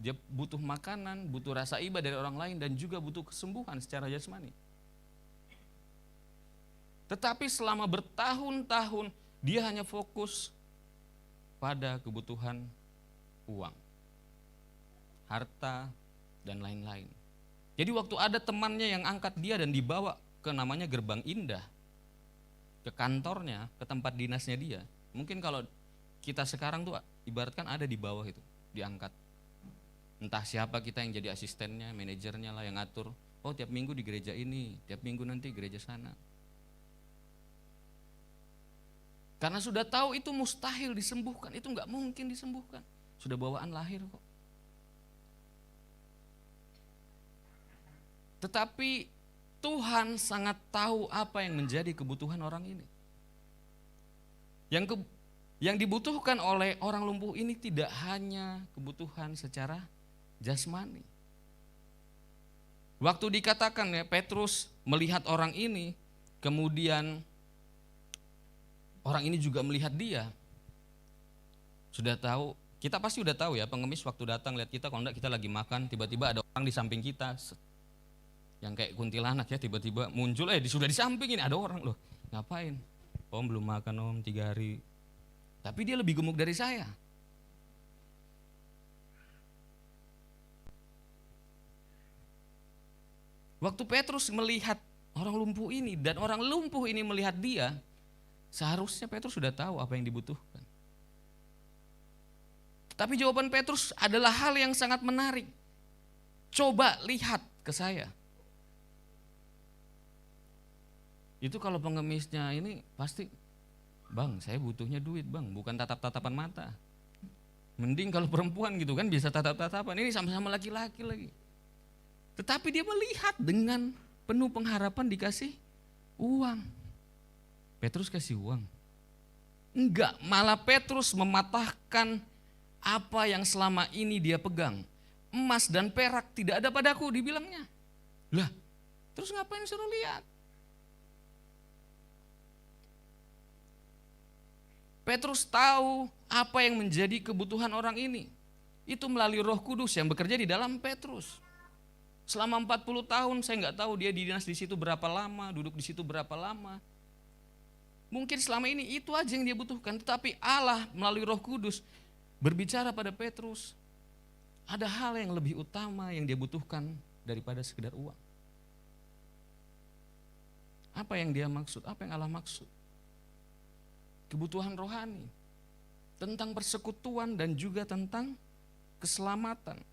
Dia butuh makanan, butuh rasa iba dari orang lain dan juga butuh kesembuhan secara jasmani. Tetapi selama bertahun-tahun dia hanya fokus pada kebutuhan uang, harta dan lain-lain. Jadi waktu ada temannya yang angkat dia dan dibawa ke namanya Gerbang Indah, ke kantornya, ke tempat dinasnya dia. Mungkin kalau kita sekarang tuh ibaratkan ada di bawah itu, diangkat. Entah siapa kita yang jadi asistennya, manajernya lah yang ngatur. Oh tiap minggu di gereja ini, tiap minggu nanti gereja sana. Karena sudah tahu itu mustahil disembuhkan, itu nggak mungkin disembuhkan. Sudah bawaan lahir kok. Tetapi Tuhan sangat tahu apa yang menjadi kebutuhan orang ini. Yang dibutuhkan oleh orang lumpuh ini tidak hanya kebutuhan secara jasmani. Waktu dikatakan ya, Petrus melihat orang ini, kemudian orang ini juga melihat dia. Sudah tahu, kita pasti udah tahu ya, pengemis waktu datang lihat kita, kalau enggak kita lagi makan, tiba-tiba ada orang di samping kita. Yang kayak kuntilanak ya, tiba-tiba muncul, sudah di samping ini ada orang loh. Ngapain? Om belum makan om 3 hari. Tapi dia lebih gemuk dari saya. Waktu Petrus melihat orang lumpuh ini dan orang lumpuh ini melihat dia, seharusnya Petrus sudah tahu apa yang dibutuhkan. Tapi jawaban Petrus adalah hal yang sangat menarik. Coba lihat ke saya. Itu kalau pengemisnya ini pasti, bang saya butuhnya duit bang, bukan tatap-tatapan mata. Mending kalau perempuan gitu kan bisa tatap-tatapan, ini sama-sama laki-laki lagi. Tetapi dia melihat dengan penuh pengharapan dikasih uang. Petrus kasih uang. Enggak, malah Petrus mematahkan apa yang selama ini dia pegang. Emas dan perak tidak ada padaku, dibilangnya. Lah, terus ngapain suruh lihat? Petrus tahu apa yang menjadi kebutuhan orang ini. Itu melalui Roh Kudus yang bekerja di dalam Petrus. Selama 40 tahun saya nggak tahu dia dinas di situ berapa lama, duduk di situ berapa lama. Mungkin selama ini itu aja yang dia butuhkan, tetapi Allah melalui Roh Kudus berbicara pada Petrus. Ada hal yang lebih utama yang dia butuhkan daripada sekedar uang. Apa yang dia maksud? Apa yang Allah maksud? Kebutuhan rohani, tentang persekutuan dan juga tentang keselamatan.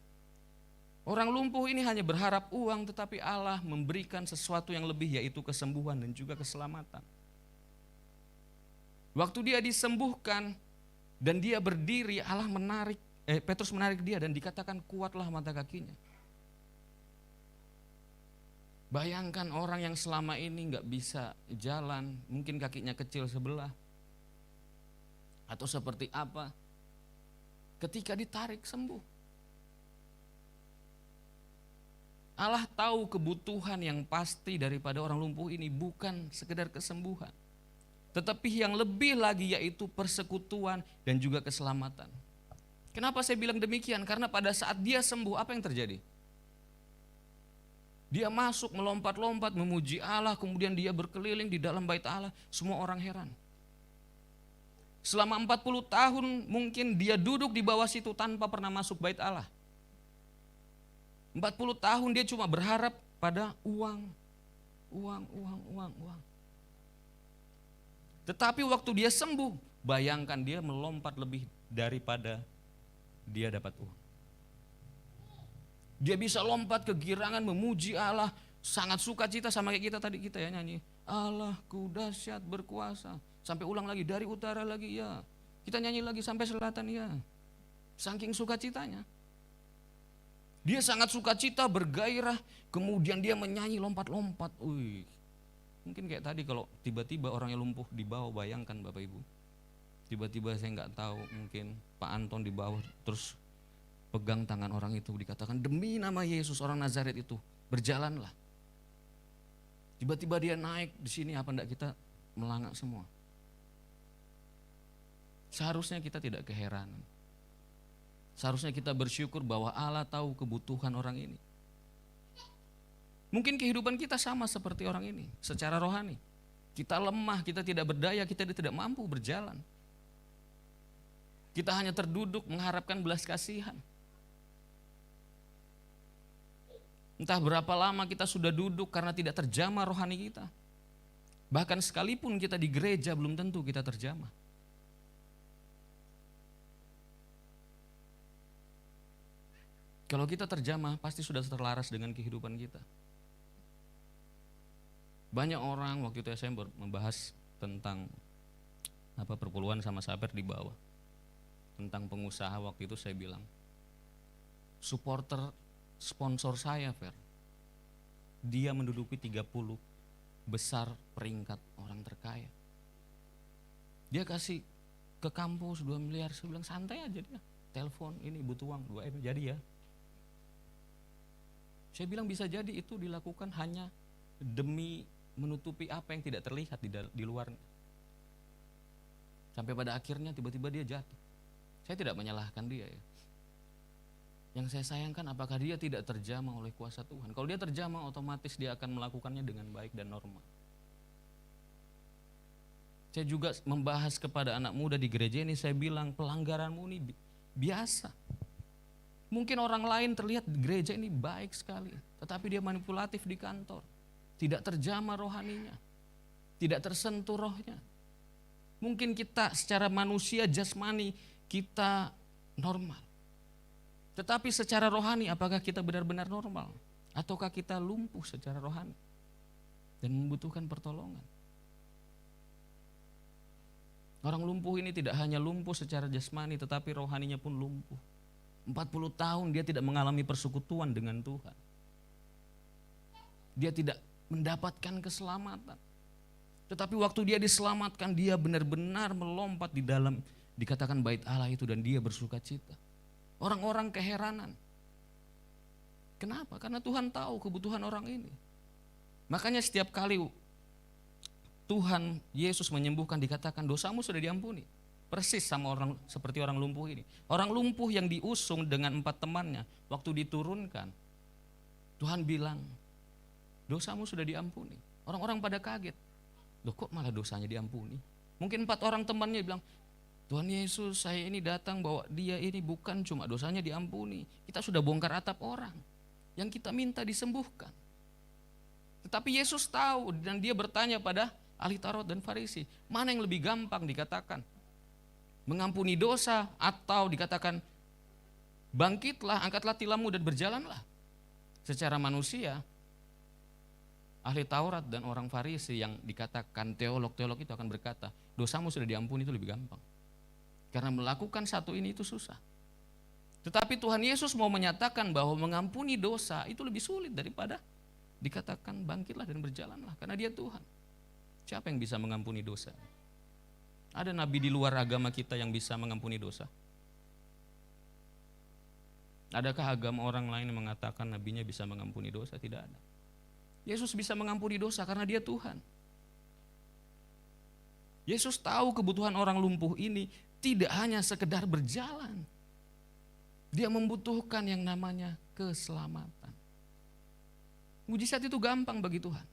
Orang lumpuh ini hanya berharap uang, tetapi Allah memberikan sesuatu yang lebih, yaitu kesembuhan dan juga keselamatan. Waktu dia disembuhkan dan dia berdiri, Petrus menarik dia dan dikatakan kuatlah mata kakinya. Bayangkan orang yang selama ini nggak bisa jalan, mungkin kakinya kecil sebelah, atau seperti apa, ketika ditarik sembuh. Allah tahu kebutuhan yang pasti daripada orang lumpuh ini bukan sekedar kesembuhan, tetapi yang lebih lagi yaitu persekutuan dan juga keselamatan. Kenapa saya bilang demikian? Karena pada saat dia sembuh, apa yang terjadi? Dia masuk melompat-lompat memuji Allah, kemudian dia berkeliling di dalam bait Allah, semua orang heran. Selama 40 tahun mungkin dia duduk di bawah situ tanpa pernah masuk bait Allah. 40 tahun dia cuma berharap pada uang. Tetapi waktu dia sembuh, bayangkan dia melompat lebih daripada dia dapat uang. Dia bisa lompat kegirangan memuji Allah, sangat sukacita sama kayak kita tadi kita ya nyanyi. Allahku dahsyat berkuasa. Sampai ulang lagi, dari utara lagi ya. Kita nyanyi lagi sampai selatan ya. Saking sukacitanya. Dia sangat sukacita, bergairah, kemudian dia menyanyi lompat-lompat. Mungkin kayak tadi kalau tiba-tiba orang yang lumpuh di bawah, bayangkan Bapak Ibu. Tiba-tiba saya nggak tahu, mungkin Pak Anton di bawah terus pegang tangan orang itu, dikatakan demi nama Yesus orang Nazaret itu berjalanlah. Tiba-tiba dia naik di sini, apa enggak kita melangak semua. Seharusnya kita tidak keheranan. Seharusnya kita bersyukur bahwa Allah tahu kebutuhan orang ini. Mungkin kehidupan kita sama seperti orang ini, secara rohani. Kita lemah, kita tidak berdaya, kita tidak mampu berjalan. Kita hanya terduduk mengharapkan belas kasihan. Entah berapa lama kita sudah duduk karena tidak terjamah rohani kita. Bahkan sekalipun kita di gereja belum tentu kita terjamah. Kalau kita terjamah pasti sudah terlaras dengan kehidupan kita. Banyak orang waktu itu saya membahas tentang perpuluhan sama Saper di bawah. Tentang pengusaha waktu itu saya bilang, supporter sponsor saya Fer, dia menduduki 30 besar peringkat orang terkaya. Dia kasih ke kampus 2 miliar, saya bilang santai aja dia. Telepon, ini butuh uang 2 M, jadi ya. Saya bilang bisa jadi itu dilakukan hanya demi menutupi apa yang tidak terlihat di luar. Sampai pada akhirnya tiba-tiba dia jatuh. Saya tidak menyalahkan dia ya. Yang saya sayangkan apakah dia tidak terjamah oleh kuasa Tuhan. Kalau dia terjamah otomatis dia akan melakukannya dengan baik dan normal. Saya juga membahas kepada anak muda di gereja ini, saya bilang pelanggaranmu ini biasa. Mungkin orang lain terlihat di gereja ini baik sekali, tetapi dia manipulatif di kantor. Tidak terjamah rohaninya, tidak tersentuh rohnya. Mungkin kita secara manusia jasmani kita normal. Tetapi secara rohani apakah kita benar-benar normal? Ataukah kita lumpuh secara rohani dan membutuhkan pertolongan? Orang lumpuh ini tidak hanya lumpuh secara jasmani tetapi rohaninya pun lumpuh. 40 tahun dia tidak mengalami persekutuan dengan Tuhan. Dia tidak mendapatkan keselamatan. Tetapi waktu dia diselamatkan, dia benar-benar melompat di dalam dikatakan bait Allah itu dan dia bersuka cita. Orang-orang keheranan. Kenapa? Karena Tuhan tahu kebutuhan orang ini. Makanya setiap kali Tuhan Yesus menyembuhkan dikatakan dosamu sudah diampuni. Persis sama orang seperti orang lumpuh ini. Orang lumpuh yang diusung dengan 4 temannya, waktu diturunkan, Tuhan bilang, dosamu sudah diampuni. Orang-orang pada kaget. Loh kok malah dosanya diampuni? Mungkin 4 orang temannya bilang, Tuhan Yesus saya ini datang bawa dia ini bukan cuma dosanya diampuni. Kita sudah bongkar atap orang yang kita minta disembuhkan. Tetapi Yesus tahu dan dia bertanya pada ahli Taurat dan Farisi, mana yang lebih gampang dikatakan? Mengampuni dosa atau dikatakan bangkitlah, angkatlah tilammu dan berjalanlah. Secara manusia, ahli Taurat dan orang Farisi yang dikatakan teolog-teolog itu akan berkata, dosamu sudah diampuni itu lebih gampang. Karena melakukan satu ini itu susah. Tetapi Tuhan Yesus mau menyatakan bahwa mengampuni dosa itu lebih sulit daripada dikatakan bangkitlah dan berjalanlah. Karena dia Tuhan. Siapa yang bisa mengampuni dosa? Ada nabi di luar agama kita yang bisa mengampuni dosa? Adakah agama orang lain yang mengatakan nabinya bisa mengampuni dosa? Tidak ada. Yesus bisa mengampuni dosa karena dia Tuhan. Yesus tahu kebutuhan orang lumpuh ini tidak hanya sekedar berjalan. Dia membutuhkan yang namanya keselamatan. Mujizat itu gampang bagi Tuhan.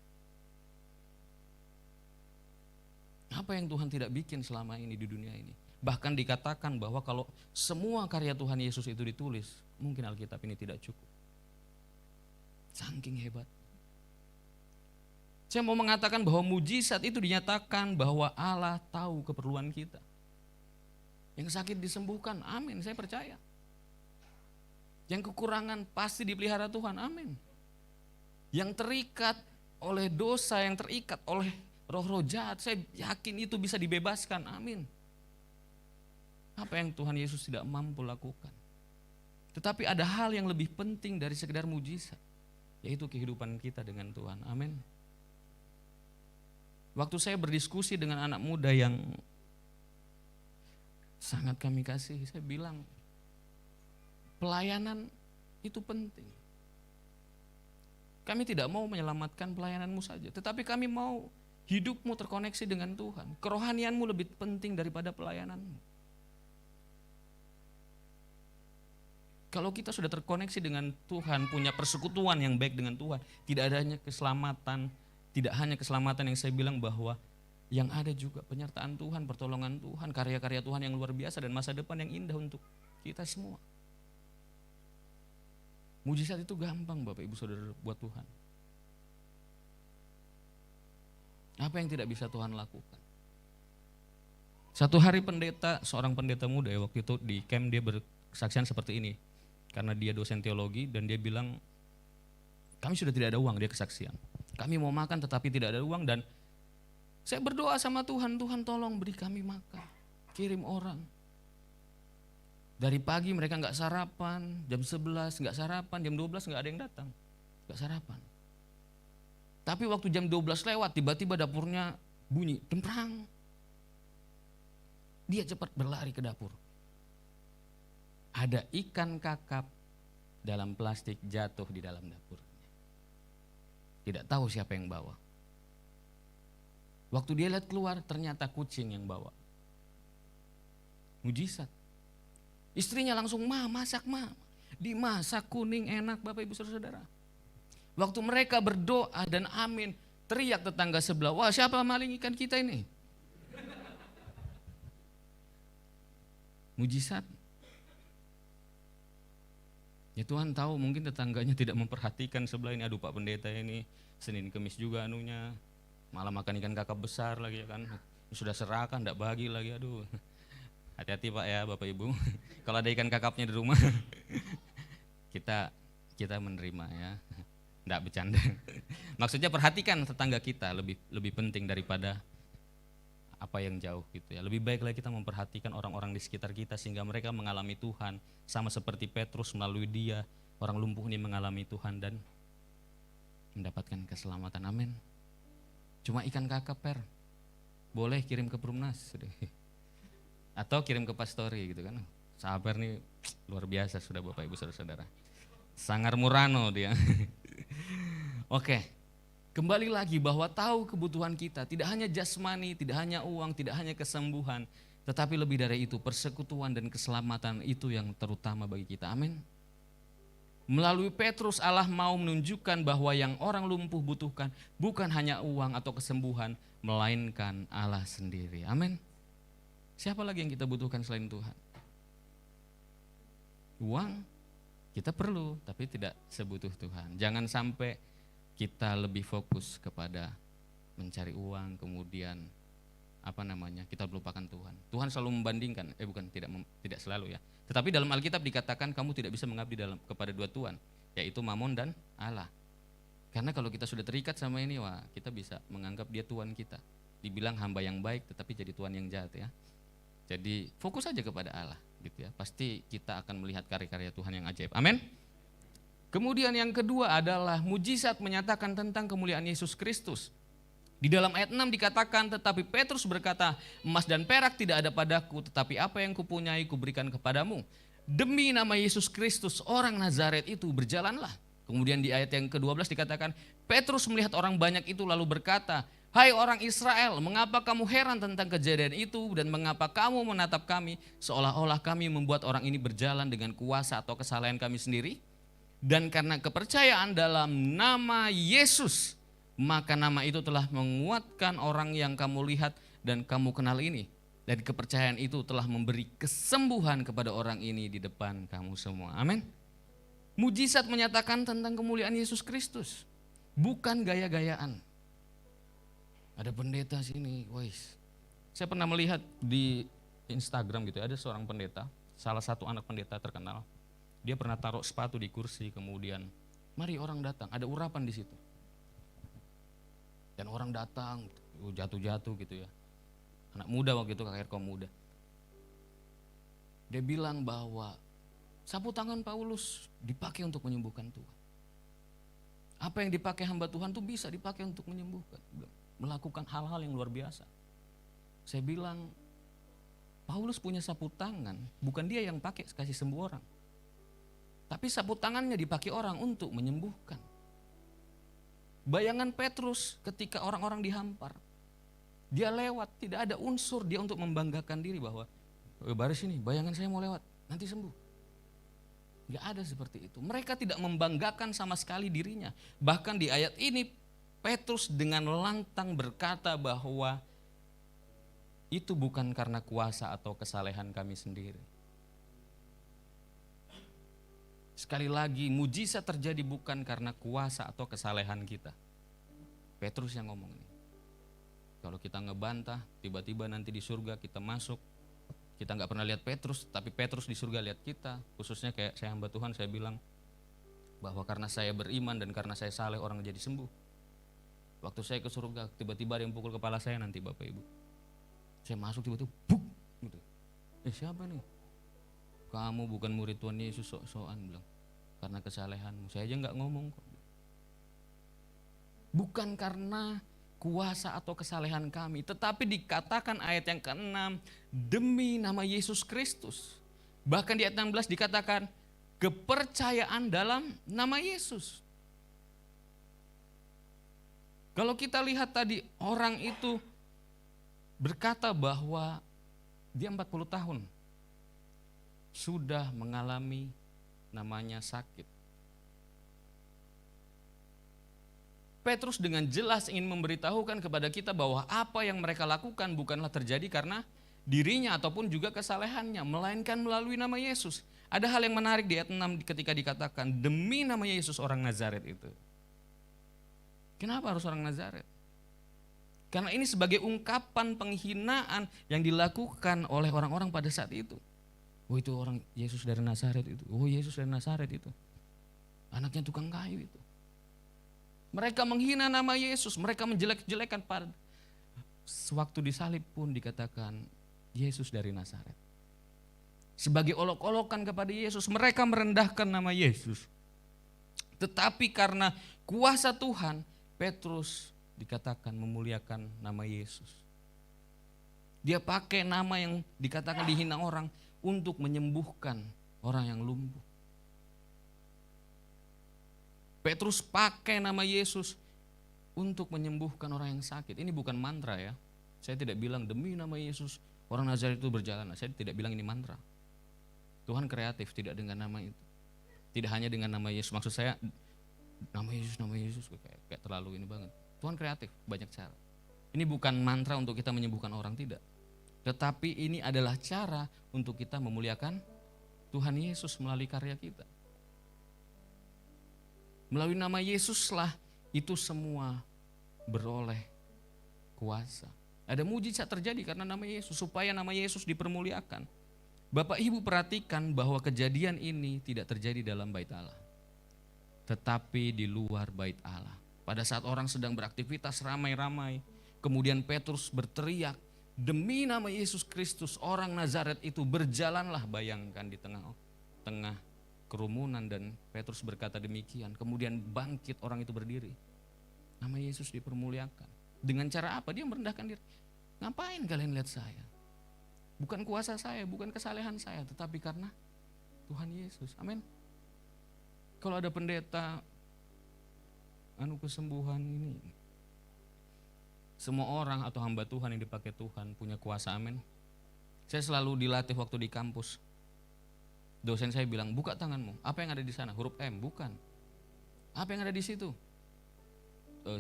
Apa yang Tuhan tidak bikin selama ini di dunia ini? Bahkan dikatakan bahwa kalau semua karya Tuhan Yesus itu ditulis, mungkin Alkitab ini tidak cukup. Saking hebat. Saya mau mengatakan bahwa mujizat itu dinyatakan bahwa Allah tahu keperluan kita. Yang sakit disembuhkan, amin, saya percaya. Yang kekurangan pasti dipelihara Tuhan, amin. Yang terikat oleh dosa, yang terikat oleh roh-roh jahat, saya yakin itu bisa dibebaskan, amin. Apa yang Tuhan Yesus tidak mampu lakukan. Tetapi ada hal yang lebih penting dari sekedar mujizat, yaitu kehidupan kita dengan Tuhan, amin. Waktu saya berdiskusi dengan anak muda yang sangat kami kasih, saya bilang, pelayanan itu penting. Kami tidak mau menyelamatkan pelayananmu saja, tetapi kami mau hidupmu terkoneksi dengan Tuhan. Kerohanianmu lebih penting daripada pelayananmu. Kalau kita sudah terkoneksi dengan Tuhan, punya persekutuan yang baik dengan Tuhan, tidak adanya keselamatan, tidak hanya keselamatan yang saya bilang bahwa yang ada juga penyertaan Tuhan, pertolongan Tuhan, karya-karya Tuhan yang luar biasa dan masa depan yang indah untuk kita semua. Mujizat itu gampang Bapak Ibu Saudara buat Tuhan. Apa yang tidak bisa Tuhan lakukan? Satu hari seorang pendeta muda ya waktu itu di camp dia berkesaksian seperti ini. Karena dia dosen teologi dan dia bilang, kami sudah tidak ada uang, dia kesaksian. Kami mau makan tetapi tidak ada uang dan saya berdoa sama Tuhan, Tuhan tolong beri kami makan, kirim orang. Dari pagi mereka nggak sarapan, jam 11 nggak sarapan, jam 12 nggak ada yang datang, nggak sarapan. Tapi waktu jam 12 lewat, tiba-tiba dapurnya bunyi, demprang. Dia cepat berlari ke dapur. Ada ikan kakap dalam plastik jatuh di dalam dapur. Tidak tahu siapa yang bawa. Waktu dia lihat keluar, ternyata kucing yang bawa. Mujizat. Istrinya langsung, masak dimasak kuning enak Bapak Ibu Saudara. Waktu mereka berdoa dan amin, teriak tetangga sebelah, wah siapa maling ikan kita ini? Mujizat. Ya Tuhan tahu mungkin tetangganya tidak memperhatikan sebelah ini, aduh Pak Pendeta ini Senin Kemis juga anunya, malah makan ikan kakap besar lagi ya kan, sudah serahkan enggak bagi lagi, aduh. Hati-hati Pak ya Bapak Ibu, kalau ada ikan kakapnya di rumah kita menerima ya, enggak bercanda. Maksudnya perhatikan tetangga kita, lebih penting daripada apa yang jauh gitu ya. Lebih baik lagi kita memperhatikan orang-orang di sekitar kita sehingga mereka mengalami Tuhan, sama seperti Petrus melalui dia, orang lumpuh ini mengalami Tuhan dan mendapatkan keselamatan. Amin. Cuma ikan kakap boleh kirim ke Perumnas atau kirim ke Pastori gitu kan. Sabar nih luar biasa sudah Bapak Ibu Saudara-saudara. Sangar Murano dia. Oke. Kembali lagi bahwa tahu kebutuhan kita, tidak hanya jasmani, tidak hanya uang, tidak hanya kesembuhan, tetapi lebih dari itu persekutuan dan keselamatan itu yang terutama bagi kita. Amin. Melalui Petrus Allah mau menunjukkan bahwa yang orang lumpuh butuhkan bukan hanya uang atau kesembuhan, melainkan Allah sendiri. Amin. Siapa lagi yang kita butuhkan selain Tuhan? Uang kita perlu, tapi tidak sebutuh Tuhan. Jangan sampai kita lebih fokus kepada mencari uang, kemudian kita melupakan Tuhan. Tuhan selalu membandingkan, tidak selalu ya. Tetapi dalam Alkitab dikatakan kamu tidak bisa mengabdi kepada dua Tuhan, yaitu Mamon dan Allah. Karena kalau kita sudah terikat sama ini, wah kita bisa menganggap dia Tuhan kita. Dibilang hamba yang baik, tetapi jadi Tuhan yang jahat ya. Jadi fokus saja kepada Allah, gitu ya. Pasti kita akan melihat karya-karya Tuhan yang ajaib. Amin. Kemudian yang kedua adalah mujizat menyatakan tentang kemuliaan Yesus Kristus. Di dalam ayat 6 dikatakan, tetapi Petrus berkata, emas dan perak tidak ada padaku, tetapi apa yang kupunyai kuberikan kepadamu. Demi nama Yesus Kristus orang Nazaret itu berjalanlah. Kemudian di ayat yang ke-12 dikatakan, Petrus melihat orang banyak itu lalu berkata, hai orang Israel, mengapa kamu heran tentang kejadian itu dan mengapa kamu menatap kami seolah-olah kami membuat orang ini berjalan dengan kuasa atau kesalahan kami sendiri? Dan karena kepercayaan dalam nama Yesus, maka nama itu telah menguatkan orang yang kamu lihat dan kamu kenal ini. Dan kepercayaan itu telah memberi kesembuhan kepada orang ini di depan kamu semua. Amin. Mujizat menyatakan tentang kemuliaan Yesus Kristus, bukan gaya-gayaan. Ada pendeta sini, wais. Saya pernah melihat di Instagram gitu, ada seorang pendeta, salah satu anak pendeta terkenal. Dia pernah taruh sepatu di kursi, kemudian mari orang datang, ada urapan di situ. Dan orang datang, jatuh-jatuh gitu ya. Anak muda waktu itu, kakek kaum muda. Dia bilang bahwa sapu tangan Paulus dipakai untuk menyembuhkan Tuhan. Apa yang dipakai hamba Tuhan itu bisa dipakai untuk menyembuhkan. Melakukan hal-hal yang luar biasa. Saya bilang, Paulus punya sapu tangan, bukan dia yang pakai kasih sembuh orang. Tapi sapu tangannya dipakai orang untuk menyembuhkan. Bayangan Petrus ketika orang-orang dihampar, dia lewat, tidak ada unsur dia untuk membanggakan diri bahwa baris ini, bayangan saya mau lewat, nanti sembuh. Gak ada seperti itu. Mereka tidak membanggakan sama sekali dirinya. Bahkan di ayat ini Petrus dengan lantang berkata bahwa itu bukan karena kuasa atau kesalehan kami sendiri. Sekali lagi, mujizat terjadi bukan karena kuasa atau kesalehan kita. Petrus yang ngomong ini. Kalau kita ngebantah, tiba-tiba nanti di surga kita masuk. Kita gak pernah lihat Petrus, tapi Petrus di surga lihat kita. Khususnya kayak saya hamba Tuhan, saya bilang bahwa karena saya beriman dan karena saya saleh orang jadi sembuh. Waktu saya ke surga, tiba-tiba ada yang pukul kepala saya nanti Bapak Ibu. Saya masuk tiba-tiba, buk, gitu. Siapa nih? Kamu bukan murid Tuhan Yesus sok-sokan, bilang. Karena kesalehanmu, saya aja gak ngomong kok. Bukan karena kuasa atau kesalehan kami. Tetapi dikatakan ayat yang ke-6, demi nama Yesus Kristus. Bahkan di ayat 16 dikatakan kepercayaan dalam nama Yesus. Kalau kita lihat tadi orang itu berkata bahwa dia 40 tahun sudah mengalami namanya sakit. Petrus dengan jelas ingin memberitahukan kepada kita bahwa apa yang mereka lakukan bukanlah terjadi karena dirinya ataupun juga kesalehannya, melainkan melalui nama Yesus. Ada hal yang menarik di ayat 6 ketika dikatakan demi nama Yesus orang Nazaret itu. Kenapa harus orang Nazaret? Karena ini sebagai ungkapan penghinaan yang dilakukan oleh orang-orang pada saat itu. Oh itu orang Yesus dari Nazaret itu. Oh Yesus dari Nazaret itu. Anaknya tukang kayu itu. Mereka menghina nama Yesus, mereka menjelek-jelekan pada waktu disalib pun dikatakan Yesus dari Nazaret. Sebagai olok-olokan kepada Yesus, mereka merendahkan nama Yesus. Tetapi karena kuasa Tuhan, Petrus dikatakan memuliakan nama Yesus. Dia pakai nama yang dikatakan dihina orang untuk menyembuhkan orang yang lumpuh. Petrus pakai nama Yesus untuk menyembuhkan orang yang sakit. Ini bukan mantra ya. Saya tidak bilang demi nama Yesus orang Nazaret itu berjalan. Saya tidak bilang ini mantra. Tuhan kreatif tidak dengan nama itu. Tidak hanya dengan nama Yesus. Maksud saya nama Yesus kayak terlalu ini banget. Tuhan kreatif banyak cara. Ini bukan mantra untuk kita menyembuhkan orang, tidak. Tetapi ini adalah cara untuk kita memuliakan Tuhan Yesus melalui karya kita. Melalui nama Yesuslah itu semua beroleh kuasa. Ada mujizat terjadi karena nama Yesus, supaya nama Yesus dipermuliakan. Bapak Ibu perhatikan bahwa kejadian ini tidak terjadi dalam bait Allah, tetapi di luar bait Allah. Pada saat orang sedang beraktivitas ramai-ramai, kemudian Petrus berteriak, demi nama Yesus Kristus orang Nazaret itu berjalanlah, bayangkan di tengah kerumunan, dan Petrus berkata demikian. Kemudian bangkit orang itu berdiri. Nama Yesus dipermuliakan. Dengan cara apa? Dia merendahkan diri. Ngapain kalian lihat saya? Bukan kuasa saya, bukan kesalehan saya, tetapi karena Tuhan Yesus. Amin. Kalau ada pendeta kesembuhan ini, semua orang atau hamba Tuhan yang dipakai Tuhan punya kuasa. Amin. Saya selalu dilatih waktu di kampus. Dosen saya bilang, buka tanganmu. Apa yang ada di sana? Huruf M, bukan. Apa yang ada di situ?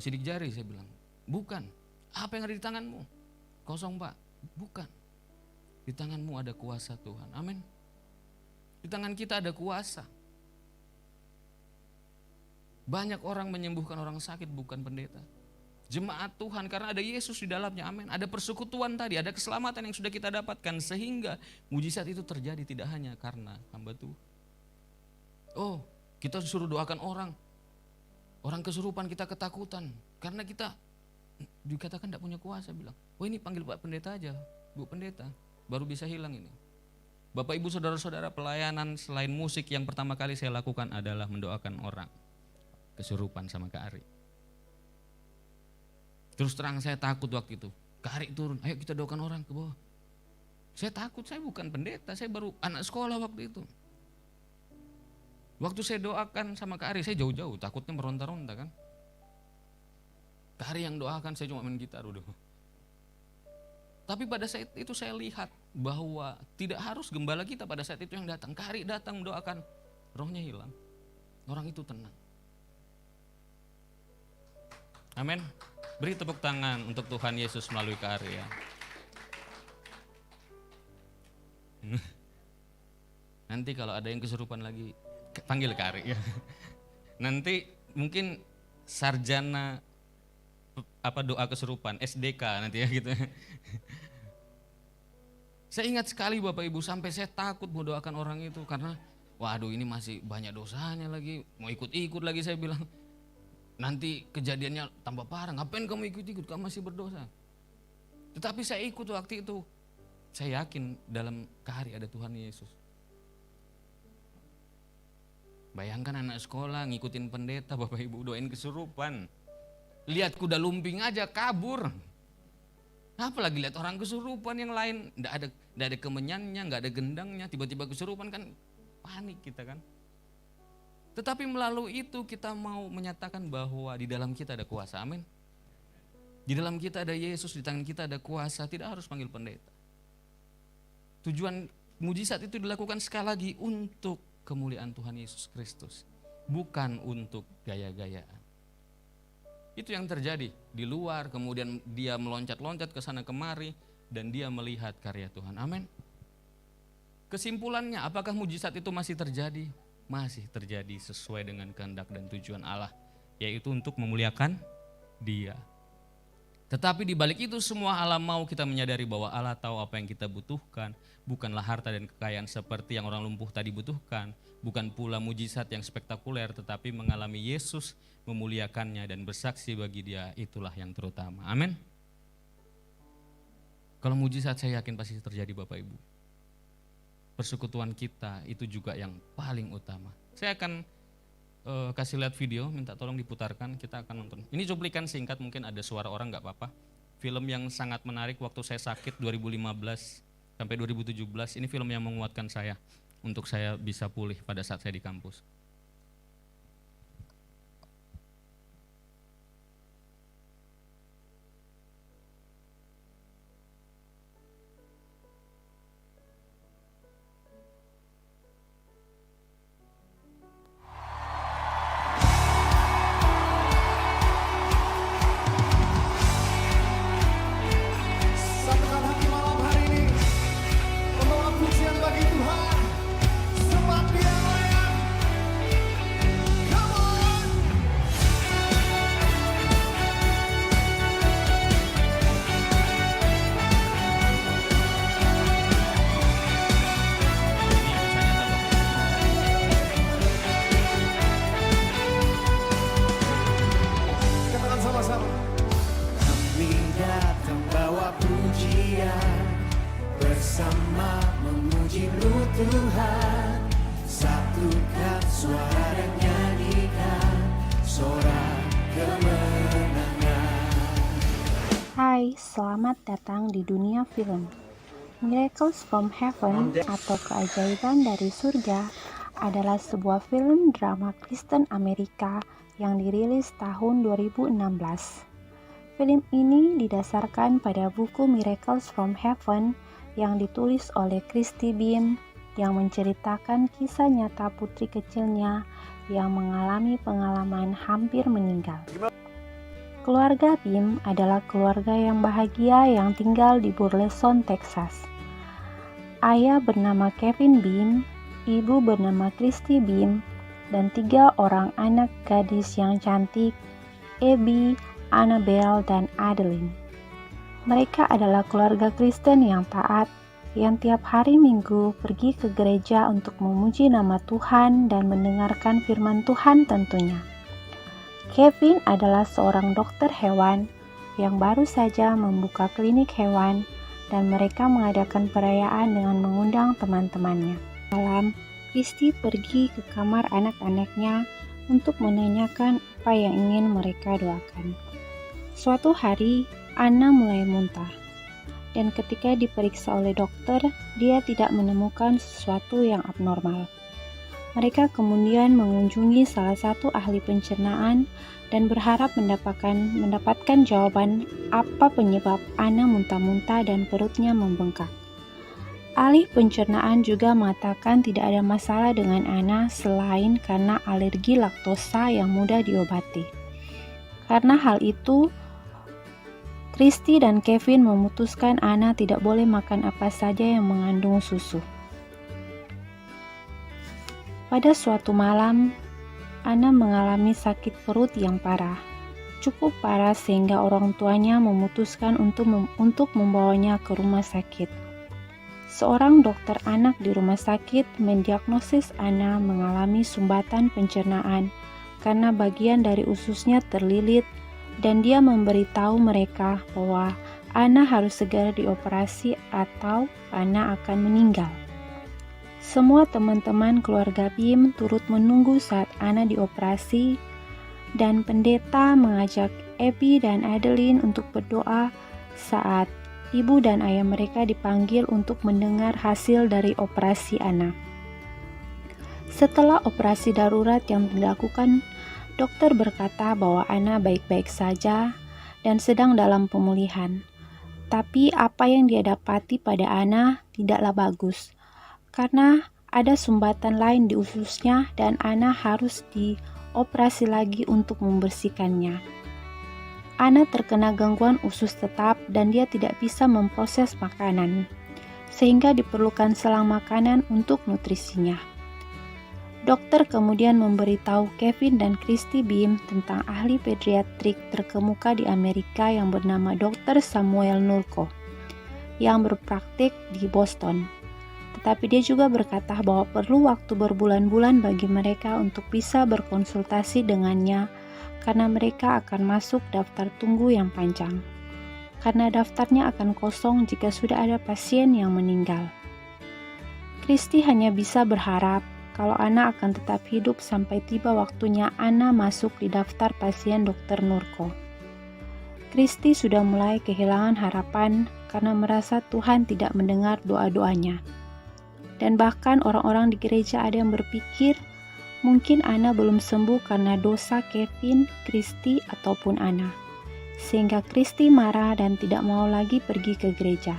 Sidik jari, saya bilang. Bukan. Apa yang ada di tanganmu? Kosong Pak, bukan. Di tanganmu ada kuasa Tuhan. Amin. Di tangan kita ada kuasa. Banyak orang menyembuhkan orang sakit, bukan pendeta. Jemaat Tuhan, karena ada Yesus di dalamnya. Amin. Ada persekutuan tadi, ada keselamatan yang sudah kita dapatkan, sehingga mujizat itu terjadi tidak hanya karena hamba Tuhan. Oh, kita suruh doakan orang kesurupan, kita ketakutan karena kita dikatakan tidak punya kuasa. Bilang, oh ini panggil Pak Pendeta aja, Bu Pendeta, baru bisa hilang ini. Bapak Ibu Saudara-saudara, pelayanan selain musik yang pertama kali saya lakukan adalah mendoakan orang kesurupan sama Kak Ari. Terus terang saya takut waktu itu. Kak Ari turun, ayo kita doakan orang ke bawah. Saya takut, saya bukan pendeta, saya baru anak sekolah waktu itu. Waktu saya doakan sama Kak Ari, saya jauh-jauh, takutnya meronta-ronta kan. Kak Ari yang doakan, saya cuma main gitar udah. Tapi pada saat itu saya lihat bahwa tidak harus gembala kita pada saat itu yang datang. Kak Ari datang mendoakan, rohnya hilang. Orang itu tenang. Amin. Beri tepuk tangan untuk Tuhan Yesus melalui Kak Ari ya. Nanti kalau ada yang kesurupan lagi, panggil Kak Ari ya. Nanti mungkin sarjana doa kesurupan, SDK nanti ya gitu. Saya ingat sekali Bapak Ibu, sampai saya takut mau doakan orang itu karena waduh ini masih banyak dosanya lagi, mau ikut-ikut lagi saya bilang. Nanti kejadiannya tambah parah, ngapain kamu ikut-ikut, kamu masih berdosa. Tetapi saya ikut waktu itu, saya yakin dalam Kak Ari ada Tuhan Yesus. Bayangkan anak sekolah ngikutin pendeta, Bapak Ibu doain kesurupan. Lihat kuda lumping aja kabur. Apalagi lihat orang kesurupan yang lain, nggak ada kemenyannya, nggak ada gendangnya, tiba-tiba kesurupan kan panik kita kan. Tetapi melalui itu kita mau menyatakan bahwa di dalam kita ada kuasa, amin. Di dalam kita ada Yesus, di tangan kita ada kuasa, tidak harus panggil pendeta. Tujuan mujizat itu dilakukan sekali lagi untuk kemuliaan Tuhan Yesus Kristus, bukan untuk gaya-gayaan. Itu yang terjadi di luar, kemudian dia meloncat-loncat ke sana kemari dan dia melihat karya Tuhan. Amin. Kesimpulannya, apakah mujizat itu masih terjadi? Masih terjadi sesuai dengan kehendak dan tujuan Allah, yaitu untuk memuliakan Dia. Tetapi di balik itu semua Allah mau kita menyadari bahwa Allah tahu apa yang kita butuhkan, bukanlah harta dan kekayaan seperti yang orang lumpuh tadi butuhkan, bukan pula mujizat yang spektakuler, tetapi mengalami Yesus memuliakannya dan bersaksi bagi Dia, itulah yang terutama. Amin. Kalau mujizat saya yakin pasti terjadi Bapak Ibu. Persekutuan kita itu juga yang paling utama. Saya akan kasih lihat video, minta tolong diputarkan, kita akan nonton. Ini cuplikan singkat, mungkin ada suara orang nggak apa-apa. Film yang sangat menarik waktu saya sakit 2015 sampai 2017, ini film yang menguatkan saya untuk saya bisa pulih pada saat saya di kampus. Satukan hati malam hari ini, membawa pujian bagi Tuhan, sebab Dia layak. Come on. Katakan sama-sama. Kami datang bawa pujian, bersama memuji-Mu Tuhan. Satukan suara dan nyanyikan sorak kemenangan. Hai, selamat datang di dunia film. Miracles from Heaven atau Keajaiban dari Surga adalah sebuah film drama Kristen Amerika yang dirilis tahun 2016. Film ini didasarkan pada buku Miracles from Heaven yang ditulis oleh Christy Beam yang menceritakan kisah nyata putri kecilnya yang mengalami pengalaman hampir meninggal. Keluarga Beam adalah keluarga yang bahagia yang tinggal di Burleson, Texas. Ayah bernama Kevin Beam, ibu bernama Christy Beam, dan 3 orang anak gadis yang cantik, Abby, Annabelle, dan Adeline. Mereka adalah keluarga Kristen yang taat, yang tiap hari Minggu pergi ke gereja untuk memuji nama Tuhan dan mendengarkan firman Tuhan tentunya. Kevin adalah seorang dokter hewan yang baru saja membuka klinik hewan dan mereka mengadakan perayaan dengan mengundang teman-temannya. Malam, Christy pergi ke kamar anak-anaknya untuk menanyakan apa yang ingin mereka doakan. Suatu hari, Anna mulai muntah, dan ketika diperiksa oleh dokter, dia tidak menemukan sesuatu yang abnormal. Mereka kemudian mengunjungi salah satu ahli pencernaan dan berharap mendapatkan jawaban apa penyebab Anna muntah-muntah dan perutnya membengkak. Ahli pencernaan juga mengatakan tidak ada masalah dengan Anna selain karena alergi laktosa yang mudah diobati. Karena hal itu, Christy dan Kevin memutuskan Anna tidak boleh makan apa saja yang mengandung susu. Pada suatu malam, Anna mengalami sakit perut yang parah. Cukup parah sehingga orang tuanya memutuskan untuk membawanya ke rumah sakit. Seorang dokter anak di rumah sakit mendiagnosis Anna mengalami sumbatan pencernaan karena bagian dari ususnya terlilit dan dia memberitahu mereka bahwa Anna harus segera dioperasi atau Anna akan meninggal. Semua teman-teman keluarga Beam turut menunggu saat Anna dioperasi dan pendeta mengajak Abby dan Adeline untuk berdoa saat ibu dan ayah mereka dipanggil untuk mendengar hasil dari operasi Anna. Setelah operasi darurat yang dilakukan, dokter berkata bahwa Anna baik-baik saja dan sedang dalam pemulihan. Tapi apa yang dia dapati pada Anna tidaklah bagus, karena ada sumbatan lain di ususnya dan Anna harus dioperasi lagi untuk membersihkannya. Anna terkena gangguan usus tetap dan dia tidak bisa memproses makanan, sehingga diperlukan selang makanan untuk nutrisinya. Dokter kemudian memberitahu Kevin dan Christy Beam tentang ahli pediatrik terkemuka di Amerika yang bernama Dr. Samuel Nurko, yang berpraktik di Boston. Tetapi dia juga berkata bahwa perlu waktu berbulan-bulan bagi mereka untuk bisa berkonsultasi dengannya, karena mereka akan masuk daftar tunggu yang panjang. Karena daftarnya akan kosong jika sudah ada pasien yang meninggal. Christy hanya bisa berharap kalau Anna akan tetap hidup sampai tiba waktunya Anna masuk di daftar pasien Dr. Nurko. Christy sudah mulai kehilangan harapan karena merasa Tuhan tidak mendengar doa-doanya. Dan bahkan orang-orang di gereja ada yang berpikir mungkin Anna belum sembuh karena dosa Kevin, Christy, ataupun Anna. Sehingga Christy marah dan tidak mau lagi pergi ke gereja.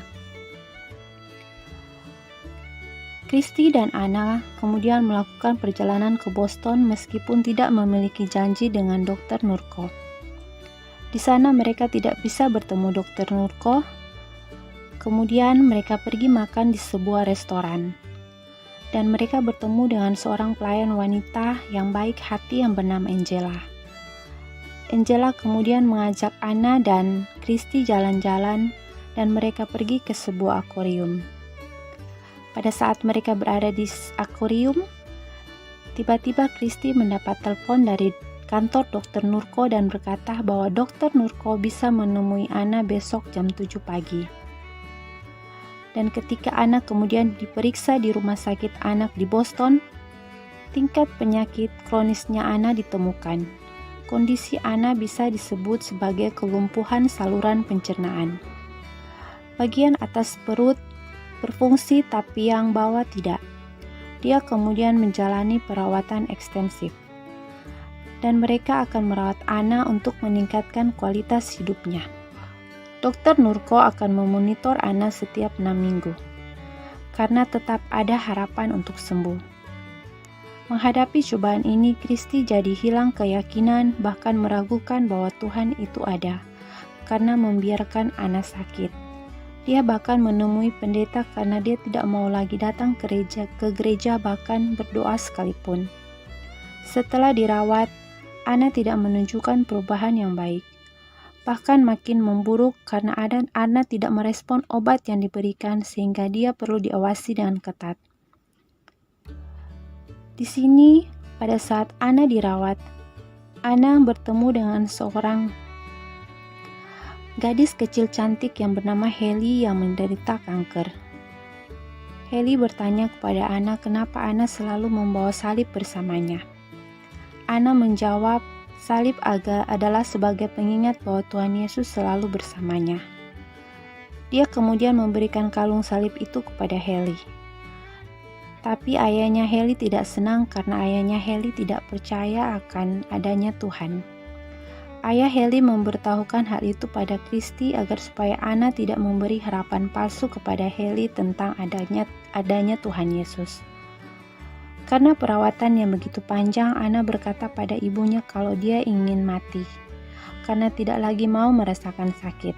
Christy dan Anna kemudian melakukan perjalanan ke Boston meskipun tidak memiliki janji dengan Dr. Nurko. Di sana mereka tidak bisa bertemu Dr. Nurko. Kemudian mereka pergi makan di sebuah restoran. Dan mereka bertemu dengan seorang pelayan wanita yang baik hati yang bernama Angela. Angela kemudian mengajak Anna dan Christy jalan-jalan dan mereka pergi ke sebuah akuarium. Pada saat mereka berada di akuarium, tiba-tiba Christy mendapat telepon dari kantor Dr. Nurko dan berkata bahwa Dr. Nurko bisa menemui Anna besok jam 7 pagi. Dan ketika Anna kemudian diperiksa di rumah sakit anak di Boston, tingkat penyakit kronisnya Anna ditemukan. Kondisi Anna bisa disebut sebagai kelumpuhan saluran pencernaan. Bagian atas perut berfungsi tapi yang bawah tidak. Dia kemudian menjalani perawatan ekstensif. Dan mereka akan merawat Anna untuk meningkatkan kualitas hidupnya. Dr. Nurko akan memonitor Anna setiap 6 minggu, karena tetap ada harapan untuk sembuh. Menghadapi cobaan ini, Christy jadi hilang keyakinan bahkan meragukan bahwa Tuhan itu ada, karena membiarkan Anna sakit. Dia bahkan menemui pendeta karena dia tidak mau lagi datang ke gereja bahkan berdoa sekalipun. Setelah dirawat, Anna tidak menunjukkan perubahan yang baik. Bahkan makin memburuk karena Anna tidak merespon obat yang diberikan sehingga dia perlu diawasi dengan ketat. Di sini, pada saat Anna dirawat, Anna bertemu dengan seorang gadis kecil cantik yang bernama Haley yang menderita kanker. Haley bertanya kepada Anna kenapa Anna selalu membawa salib bersamanya. Anna menjawab, salib adalah sebagai pengingat bahwa Tuhan Yesus selalu bersamanya. Dia kemudian memberikan kalung salib itu kepada Haley. Tapi ayahnya Haley tidak senang karena ayahnya Haley tidak percaya akan adanya Tuhan. Ayah Haley memberitahukan hal itu pada Christy agar supaya Anna tidak memberi harapan palsu kepada Haley tentang adanya Tuhan Yesus. Karena perawatan yang begitu panjang, Anna berkata pada ibunya kalau dia ingin mati, karena tidak lagi mau merasakan sakit.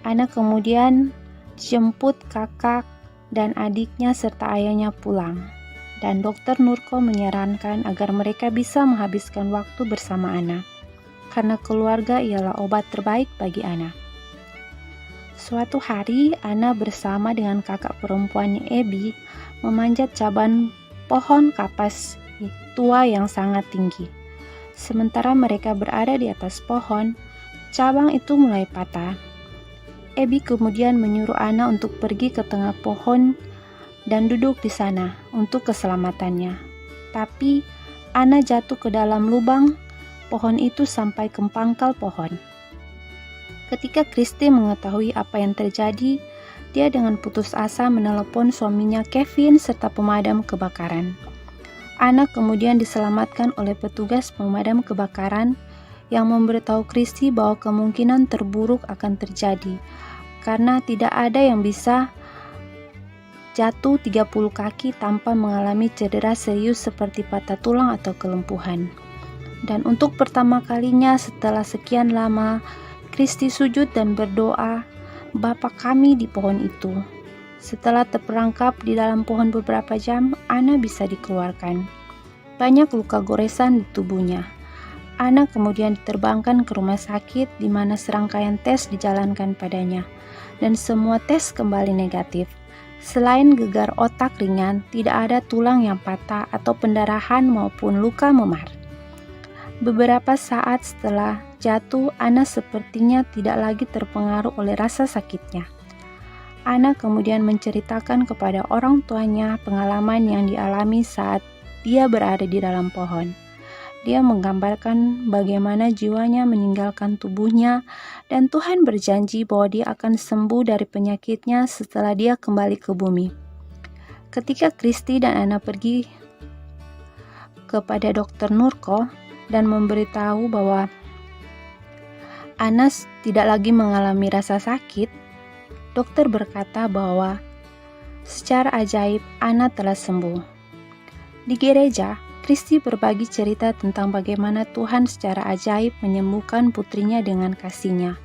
Anna kemudian dijemput kakak dan adiknya serta ayahnya pulang, dan Dr. Nurko menyarankan agar mereka bisa menghabiskan waktu bersama Anna, karena keluarga ialah obat terbaik bagi Anna. Suatu hari, Anna bersama dengan kakak perempuannya Abby memanjat cabang pohon kapas tua yang sangat tinggi. Sementara mereka berada di atas pohon, cabang itu mulai patah. Abby kemudian menyuruh Anna untuk pergi ke tengah pohon dan duduk di sana untuk keselamatannya. Tapi Anna jatuh ke dalam lubang pohon itu sampai ke pangkal pohon. Ketika Kristi mengetahui apa yang terjadi, dia dengan putus asa menelepon suaminya Kevin serta pemadam kebakaran. Anna kemudian diselamatkan oleh petugas pemadam kebakaran yang memberitahu Kristi bahwa kemungkinan terburuk akan terjadi karena tidak ada yang bisa jatuh 30 kaki tanpa mengalami cedera serius seperti patah tulang atau kelumpuhan. Dan untuk pertama kalinya setelah sekian lama, Kristi sujud dan berdoa, "Bapa kami di pohon itu." Setelah terperangkap di dalam pohon beberapa jam, Anna bisa dikeluarkan. Banyak luka goresan di tubuhnya. Anna kemudian diterbangkan ke rumah sakit di mana serangkaian tes dijalankan padanya, dan semua tes kembali negatif. Selain gegar otak ringan, tidak ada tulang yang patah atau pendarahan maupun luka memar. Beberapa saat setelah jatuh, Anna sepertinya tidak lagi terpengaruh oleh rasa sakitnya. Anna kemudian menceritakan kepada orang tuanya pengalaman yang dialami saat dia berada di dalam pohon. Dia menggambarkan bagaimana jiwanya meninggalkan tubuhnya dan Tuhan berjanji bahwa dia akan sembuh dari penyakitnya setelah dia kembali ke bumi. Ketika Kristi dan Anna pergi kepada Dr. Nurko dan memberitahu bahwa Anna tidak lagi mengalami rasa sakit, dokter berkata bahwa secara ajaib Anna telah sembuh. Di gereja, Kristi berbagi cerita tentang bagaimana Tuhan secara ajaib menyembuhkan putrinya dengan kasih-Nya.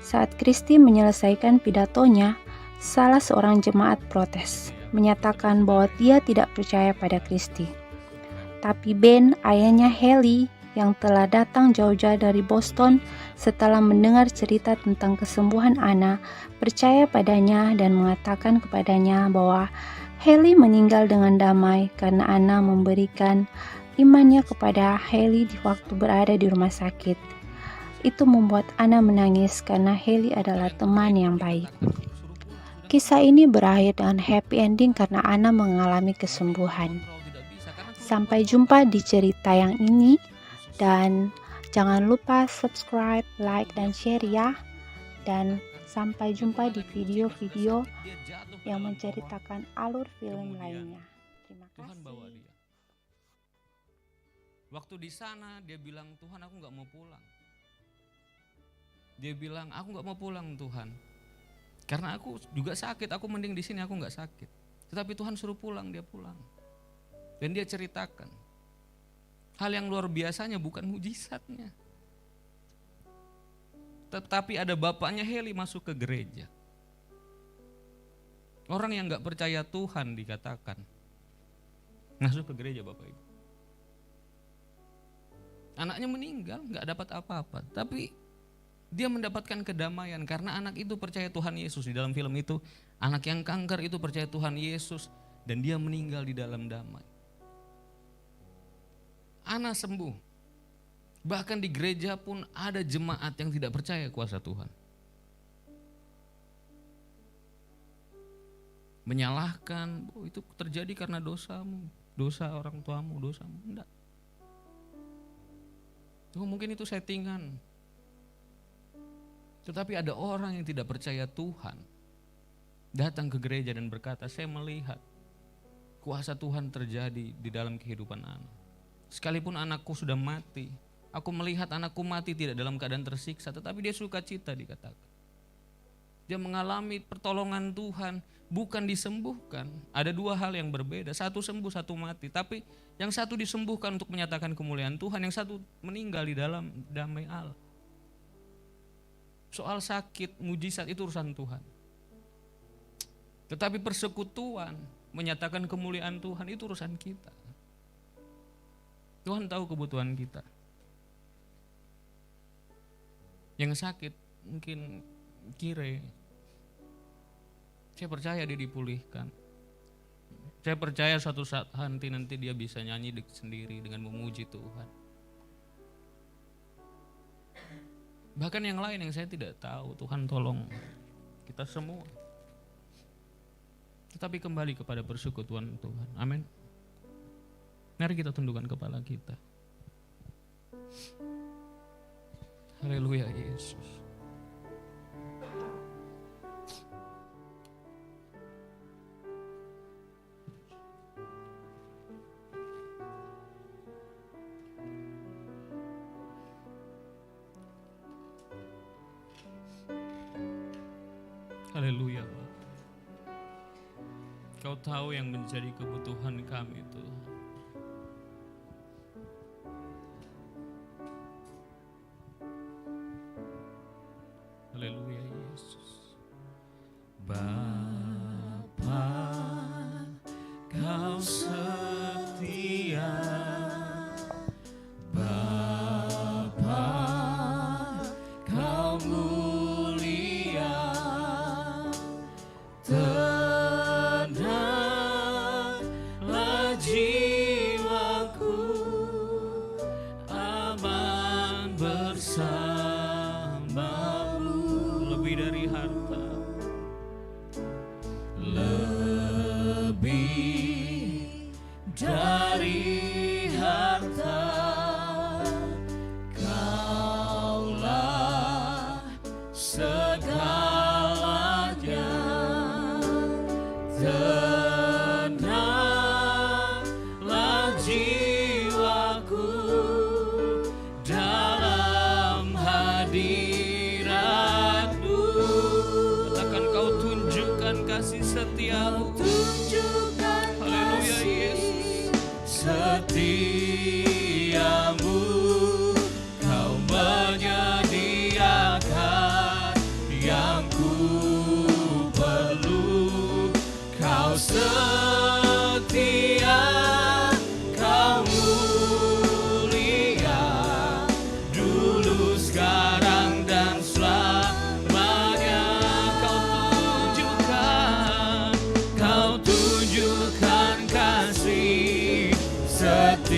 Saat Kristi menyelesaikan pidatonya, salah seorang jemaat protes, menyatakan bahwa dia tidak percaya pada Kristi. Tapi Ben, ayahnya Haley, yang telah datang jauh-jauh dari Boston setelah mendengar cerita tentang kesembuhan Anna, percaya padanya dan mengatakan kepadanya bahwa Haley meninggal dengan damai karena Anna memberikan imannya kepada Haley di waktu berada di rumah sakit. Itu membuat Anna menangis karena Haley adalah teman yang baik. Kisah ini berakhir dengan happy ending karena Anna mengalami kesembuhan. Sampai jumpa di cerita yang ini, dan jangan lupa subscribe, like, dan share ya. Dan sampai jumpa di video-video yang menceritakan alur film lainnya. Terima Tuhan bawa kasih. dia. Waktu di sana dia bilang, "Tuhan, aku nggak mau pulang." Dia bilang, "Aku nggak mau pulang Tuhan, karena aku juga sakit. Aku mending di sini, aku nggak sakit." Tetapi Tuhan suruh pulang, dia pulang. Dan dia ceritakan hal yang luar biasanya bukan mujizatnya, tetapi ada bapaknya Haley masuk ke gereja. Orang yang gak percaya Tuhan dikatakan masuk ke gereja, Bapak Ibu. Anaknya meninggal, gak dapat apa-apa, tapi dia mendapatkan kedamaian karena anak itu percaya Tuhan Yesus. Di dalam film itu, anak yang kanker itu percaya Tuhan Yesus dan dia meninggal di dalam damai. Anna sembuh. Bahkan di gereja pun ada jemaat yang tidak percaya kuasa Tuhan. Menyalahkan, "Oh, itu terjadi karena dosamu, dosa orang tuamu, dosamu." Enggak. Oh, mungkin itu settingan. Tetapi ada orang yang tidak percaya Tuhan datang ke gereja dan berkata, "Saya melihat kuasa Tuhan terjadi di dalam kehidupan anak. Sekalipun anakku sudah mati, aku melihat anakku mati tidak dalam keadaan tersiksa, tetapi dia sukacita," dikatakan. Dia mengalami pertolongan Tuhan, bukan disembuhkan. Ada dua hal yang berbeda, satu sembuh, satu mati. Tapi yang satu disembuhkan untuk menyatakan kemuliaan Tuhan, yang satu meninggal di dalam damai Allah. Soal sakit, mujizat itu urusan Tuhan. Tetapi persekutuan, menyatakan kemuliaan Tuhan itu urusan kita. Tuhan tahu kebutuhan kita. Yang sakit mungkin kire, saya percaya dia dipulihkan. Saya percaya suatu saat nanti dia bisa nyanyi sendiri dengan memuji Tuhan. Bahkan yang lain yang saya tidak tahu, Tuhan tolong kita semua. Tetapi kembali kepada persekutuan Tuhan. Amin. Mari kita tundukkan kepala kita. Haleluya Yesus. Haleluya Bapa. Kau tahu yang menjadi kebutuhan kami Tuhan. Haleluya Yesus. Bapa, Kau setia. Bapa, Kau mulia. Tenanglah jiwaku, aman bersamamu. Lebih dari harta, lebih dari harta, Kaulah segalanya. Tenanglah jiwaku dalam hadirat-Mu. Katakan Kau tunjukkan kasih setiamu. Haleluya Yesus. Setiamu, Kau menyediakan yang ku perlu. Kau setia, Kau mulia, dulu, sekarang, dan selamanya. Kau tunjukkan kasih setiamu.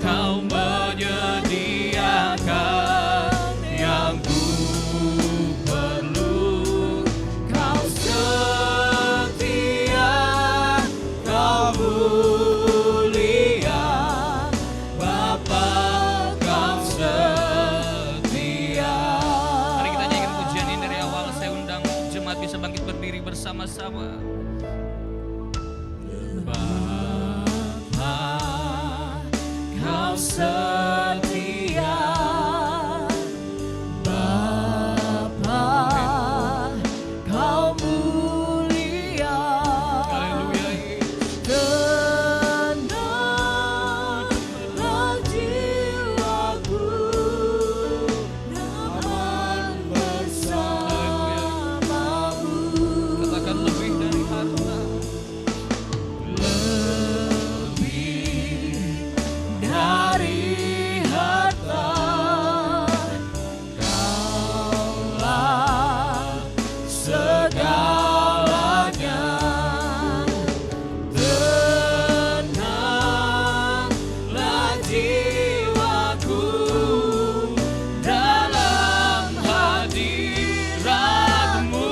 Kau menyediakan yang ku perlu. Kau setia, Kau mulia, Bapa, Kau setia. Mari kita nyanyikan pujian ini dari awal. Saya undang jemaat bisa bangkit berdiri bersama-sama. Bapa, Kau setia. Bapa, Kau mulia. Haleluya. Tenanglah jiwaku, aman bersamamu. Katakan lebih dari harta, lebih dari harta, Kaulah segalanya. Tenanglah jiwaku dalam hadirat-Mu.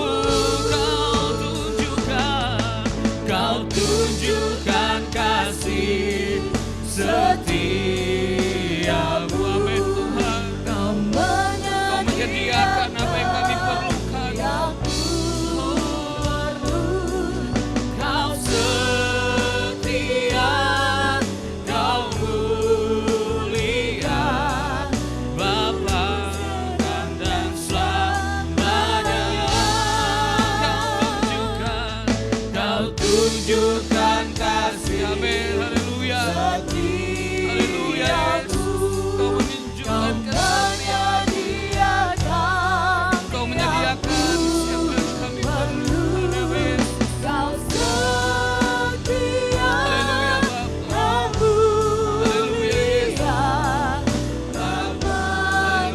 Kau tunjukkan kasih setiamu. Amin Tuhan. Kau menyediakan apa yang kami perlukan. Kau setia, Kau mulia, Bapa, dan selamanya. Kau tunjukkan kasih. Amin. Haleluya. Haleluya. Kau menunjukkan kasih. Kau menyediakan siapa yang kami perlu. Amin. Kau setia, Haleluya Bapa. Haleluya. Bapa,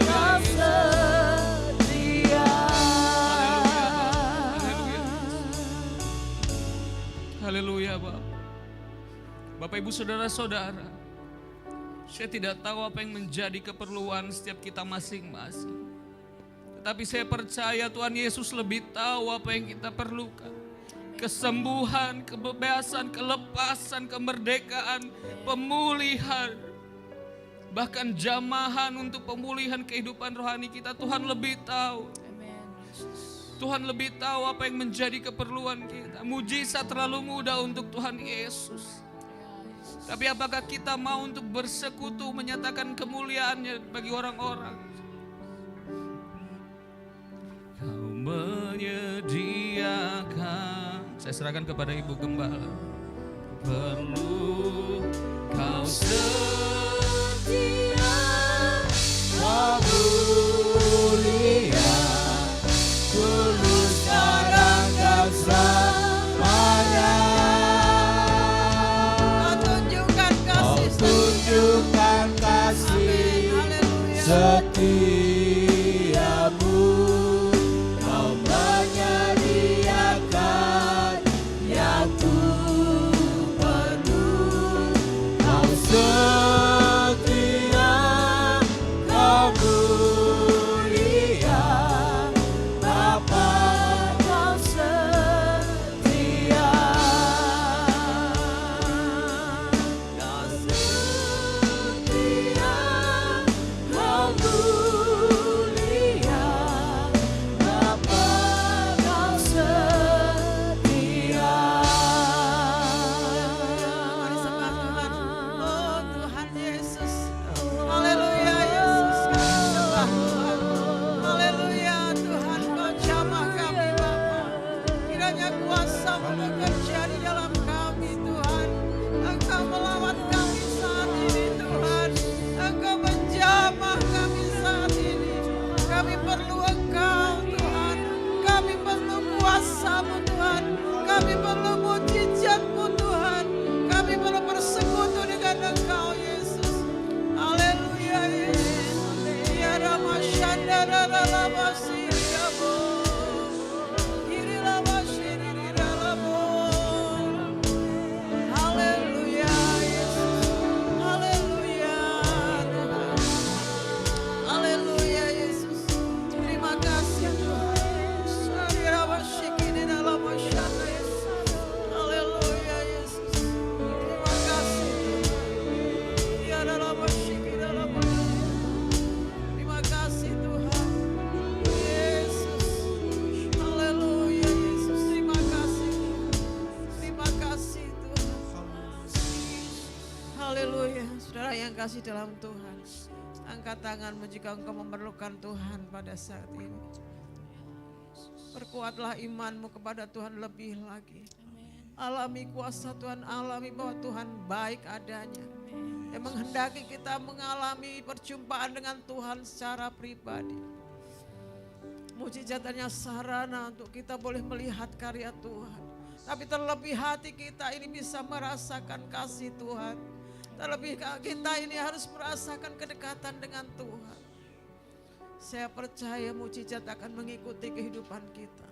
Kau setia. Haleluya Bapak. Bapak Ibu Saudara-saudara, saya tidak tahu apa yang menjadi keperluan setiap kita masing-masing. Tetapi saya percaya Tuhan Yesus lebih tahu apa yang kita perlukan. Kesembuhan, kebebasan, kelepasan, kemerdekaan, pemulihan. bahkan jamahan untuk pemulihan kehidupan rohani kita. Tuhan lebih tahu. Tuhan lebih tahu apa yang menjadi keperluan kita. Mujizat terlalu mudah untuk Tuhan Yesus. Tapi apakah kita mau untuk bersekutu menyatakan kemuliaannya bagi orang-orang? Kau menyediakan. Saya serahkan kepada Ibu Gembala. Perlu kau setia, mulia, tulus sekarang dan selamanya. Kau tunjukkan kasih setiamu. Kau menyediakan yang ku perlu. Kau setia, kau mulia, Bapa, kau setia. Kau setia, kau mulia, Bapa, kau setia. Mari sembah Tuhan. Oh Tuhan Yesus. Haleluya Yesus. Kami sembah Tuhan. Haleluya Tuhan. Kau jamah kami Bapa. Kiranya kuasa-Mu bekerja di dalam kami Tuhan. Engkau melawat kami saat ini Tuhan. Engkau menjamah kami saat ini. Kami perlu Engkau Tuhan. Kami perlu kuasa-Mu Tuhan. Kami perlu mujizat-Mu Tuhan. Kami perlu bersekutu dengan Engkau Yesus. Haleluya Yesus. Ya Rama Shandara Rama Siriabo. Kiri Rama Shiri Ramo. Haleluya Yesus. Haleluya Tuhan. Haleluya Yesus. Terima kasih Tuhan. Shari Rama Shikini Rama Shanda Yesus. Haleluya Yesus. Terima kasih Tuhan. Ya Rama Shikini Rama. Terima kasih Tuhan. Yesus. Haleluya Yesus. Terima kasih. Terima kasih Tuhan. Haleluya. Saudara yang kasih dalam Tuhan, angkat tanganmu jika engkau memerlukan Tuhan pada saat ini. Perkuatlah imanmu kepada Tuhan lebih lagi. Alami kuasa Tuhan, alami bahwa Tuhan baik adanya. Yang menghendaki kita mengalami perjumpaan dengan Tuhan secara pribadi. Mujizat hanya sarana untuk kita boleh melihat karya Tuhan. Tapi terlebih hati kita ini bisa merasakan kasih Tuhan. Terlebih kita ini harus merasakan kedekatan dengan Tuhan. Saya percaya mujizat akan mengikuti kehidupan kita.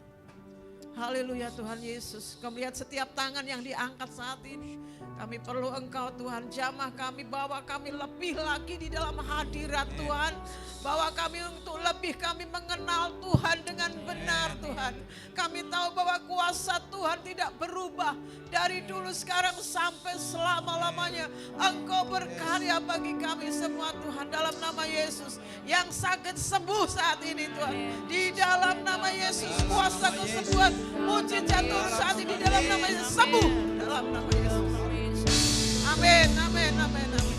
Haleluya Tuhan Yesus. Kau melihat setiap tangan yang diangkat saat ini. Kami perlu Engkau Tuhan. Jamah kami, bawa kami lebih lagi di dalam hadirat Tuhan. Bawa kami untuk lebih kami mengenal Tuhan dengan benar Tuhan. Kami tahu bahwa kuasa Tuhan tidak berubah. Dari dulu sekarang sampai selama-lamanya. Engkau berkarya bagi kami semua Tuhan. Dalam nama Yesus. Yang sakit sembuh saat ini Tuhan. Di dalam nama Yesus kuasa kesembuhan. Mujizat Tuhan saat ini dalam nama Yesus. Sembuh dalam nama Yesus. Amin, amin, amin, amin.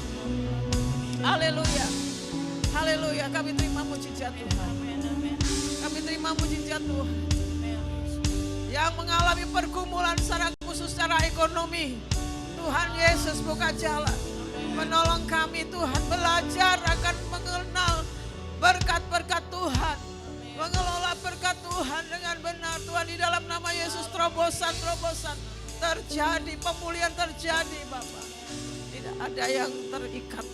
Haleluya. Haleluya, kami terima mujizat Tuhan. Kami terima mujizat Tuhan. Yang mengalami pergumulan secara khusus secara ekonomi. Tuhan Yesus buka jalan. Menolong kami Tuhan belajar akan mengenal berkat-berkat Tuhan. Mengelola berkat Tuhan dengan benar Tuhan di dalam nama Yesus. Terobosan-terobosan terjadi, pemulihan terjadi Bapak. Tidak ada yang terikat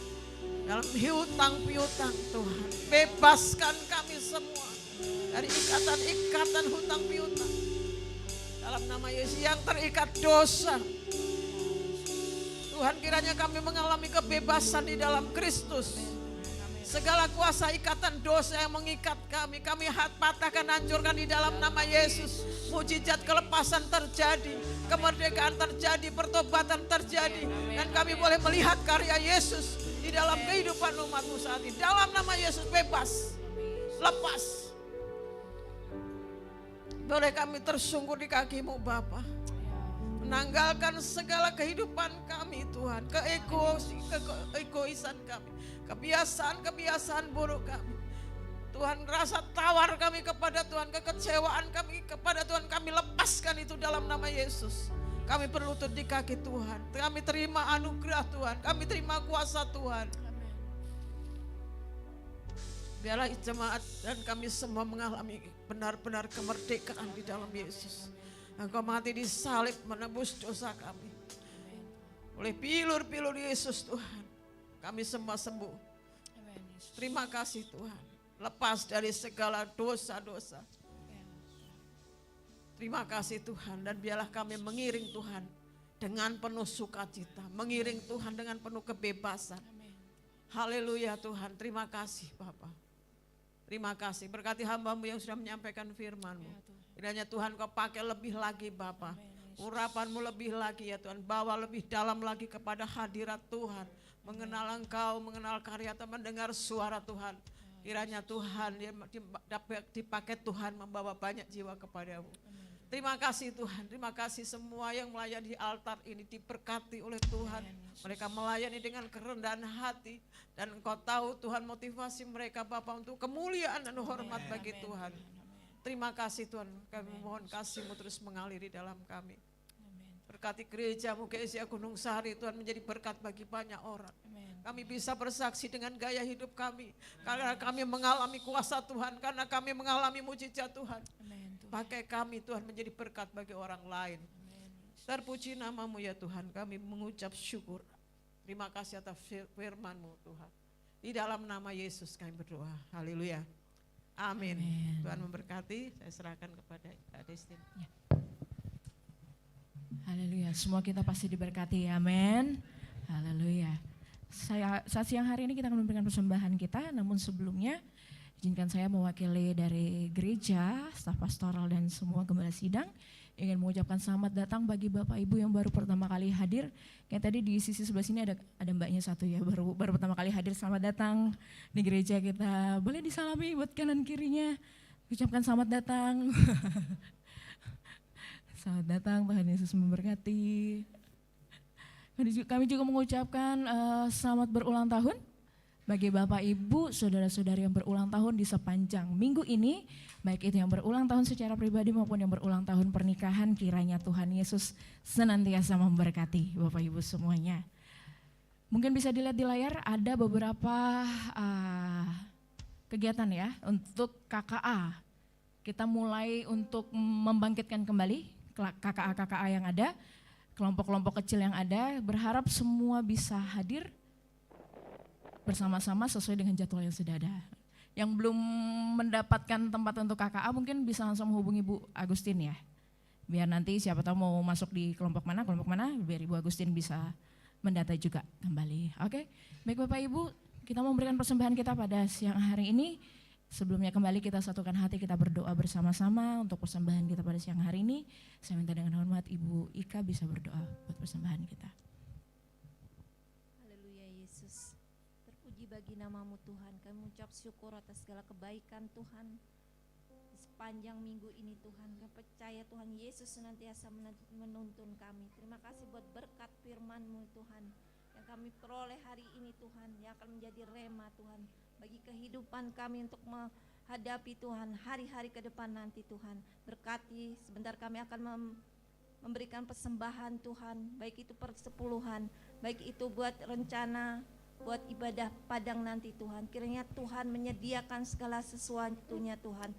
dalam piutang-piutang Tuhan. Bebaskan kami semua dari ikatan-ikatan hutang piutang. Dalam nama Yesus yang terikat dosa. Tuhan kiranya kami mengalami kebebasan di dalam Kristus. Segala kuasa ikatan dosa yang mengikat kami patahkan, hancurkan di dalam nama Yesus. Mujizat kelepasan terjadi, kemerdekaan terjadi, pertobatan terjadi. Dan kami boleh melihat karya Yesus di di dalam kehidupan umatmu saat ini. Dalam nama Yesus bebas, lepas. Boleh kami tersungkur di kaki-Mu Bapa. Menanggalkan segala kehidupan kami Tuhan, keegoisan kami, kebiasaan-kebiasaan buruk kami. Tuhan, rasa tawar kami kepada Tuhan, kekecewaan kami kepada Tuhan, kami lepaskan itu dalam nama Yesus. Kami berlutut di kaki Tuhan, kami terima anugerah Tuhan, kami terima kuasa Tuhan. Biarlah jemaat dan kami semua mengalami benar-benar kemerdekaan di dalam Yesus. Engkau mati di salib menebus dosa kami. Oleh pilur-pilur Yesus Tuhan, kami semua sembuh. Terima kasih Tuhan. Lepas dari segala dosa-dosa. Terima kasih Tuhan, dan biarlah kami mengiring Tuhan dengan penuh sukacita, mengiring Tuhan dengan penuh kebebasan. Haleluya Tuhan, terima kasih Bapa. Terima kasih, berkati hamba-Mu yang sudah menyampaikan firman-Mu. Kiranya Tuhan Kau pakai lebih lagi Bapa, urapan-Mu lebih lagi ya Tuhan, bawa lebih dalam lagi kepada hadirat Tuhan. Mengenal Engkau, mengenal karya Tuhan, mendengar suara Tuhan. Kiranya Tuhan dipakai Tuhan membawa banyak jiwa kepada-Mu. Terima kasih Tuhan, terima kasih semua yang melayani di altar ini diberkati oleh Tuhan. Mereka melayani dengan kerendahan hati dan Engkau tahu Tuhan motivasi mereka Bapa untuk kemuliaan dan hormat bagi Tuhan. Terima kasih Tuhan, kami mohon kasih-Mu terus mengalir di dalam kami. Berkati gereja-Mu GSI Gunung Sahari Tuhan, menjadi berkat bagi banyak orang. Kami bisa bersaksi dengan gaya hidup kami, karena kami mengalami kuasa Tuhan, karena kami mengalami mujizat Tuhan. Pakai kami Tuhan menjadi berkat bagi orang lain. Terpuji nama-Mu ya Tuhan, kami mengucap syukur. Terima kasih atas firman-Mu Tuhan. Di dalam nama Yesus kami berdoa. Haleluya. Amin. Tuhan memberkati, saya serahkan kepada Kak Destin. Ya. Haleluya, semua kita pasti diberkati, amin. Haleluya. Saat siang hari ini kita akan memberikan persembahan kita, namun sebelumnya izinkan saya mewakili dari gereja, staf pastoral dan semua gembala sidang ingin mengucapkan selamat datang bagi Bapak Ibu yang baru pertama kali hadir. Kayak tadi di sisi sebelah sini ada mbaknya satu ya, baru pertama kali hadir. Selamat datang di gereja kita. Boleh disalami buat kanan kirinya. Ucapkan selamat datang. Selamat datang, Tuhan Yesus memberkati. Kami juga mengucapkan selamat berulang tahun bagi Bapak Ibu, saudara-saudari yang berulang tahun di sepanjang minggu ini, baik itu yang berulang tahun secara pribadi maupun yang berulang tahun pernikahan. Kiranya Tuhan Yesus senantiasa memberkati Bapak Ibu semuanya. Mungkin bisa dilihat di layar ada beberapa kegiatan ya untuk KKA. Kita mulai untuk membangkitkan kembali KKA-KKA yang ada, kelompok-kelompok kecil yang ada, berharap semua bisa hadir bersama-sama sesuai dengan jadwal yang sudah ada. Yang belum mendapatkan tempat untuk KKA mungkin bisa langsung menghubungi Bu Agustin ya. Biar nanti siapa tahu mau masuk di kelompok mana, biar Ibu Agustin bisa mendata juga kembali. Oke, baik Bapak Ibu, kita mau memberikan persembahan kita pada siang hari ini. Sebelumnya kembali kita satukan hati, kita berdoa bersama-sama untuk persembahan kita pada siang hari ini. Saya minta dengan hormat Ibu Ika bisa berdoa buat persembahan kita. Haleluya Yesus. Terpuji bagi nama-Mu Tuhan. Kami mengucap syukur atas segala kebaikan Tuhan. Di sepanjang minggu ini Tuhan, kami percaya Tuhan Yesus senantiasa menuntun kami. Terima kasih buat berkat firman-Mu Tuhan yang kami peroleh hari ini Tuhan, yang akan menjadi rema Tuhan bagi kehidupan kami untuk menghadapi Tuhan hari-hari ke depan nanti Tuhan. Berkati, sebentar kami akan memberikan persembahan Tuhan, baik itu persepuluhan, baik itu buat rencana, buat ibadah padang nanti Tuhan. Kiranya Tuhan menyediakan segala sesuatunya Tuhan,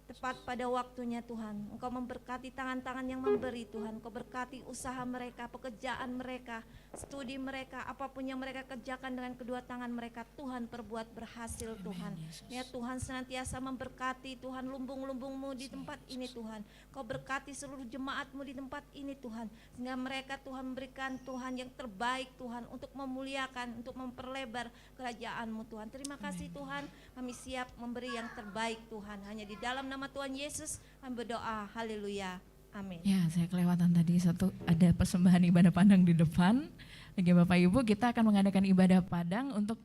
tepat pada waktunya Tuhan. Engkau memberkati tangan-tangan yang memberi Tuhan. Engkau berkati usaha mereka, pekerjaan mereka, studi mereka, apapun yang mereka kerjakan dengan kedua tangan mereka, Tuhan perbuat berhasil Tuhan. Ya Tuhan senantiasa memberkati Tuhan lumbung-lumbung-Mu di tempat ini Tuhan. Kau berkati seluruh jemaat-Mu di tempat ini Tuhan. Sehingga mereka Tuhan memberikan Tuhan yang terbaik Tuhan untuk memuliakan, untuk memperlebar kerajaan-Mu Tuhan. Terima kasih Tuhan, kami siap memberi yang terbaik Tuhan. Hanya di dalam nama Tuhan Yesus kami berdoa, haleluya, amin. Ya, saya kelewatan tadi ada persembahan ibadah pandang di depan. Oke Bapak Ibu, kita akan mengadakan ibadah padang untuk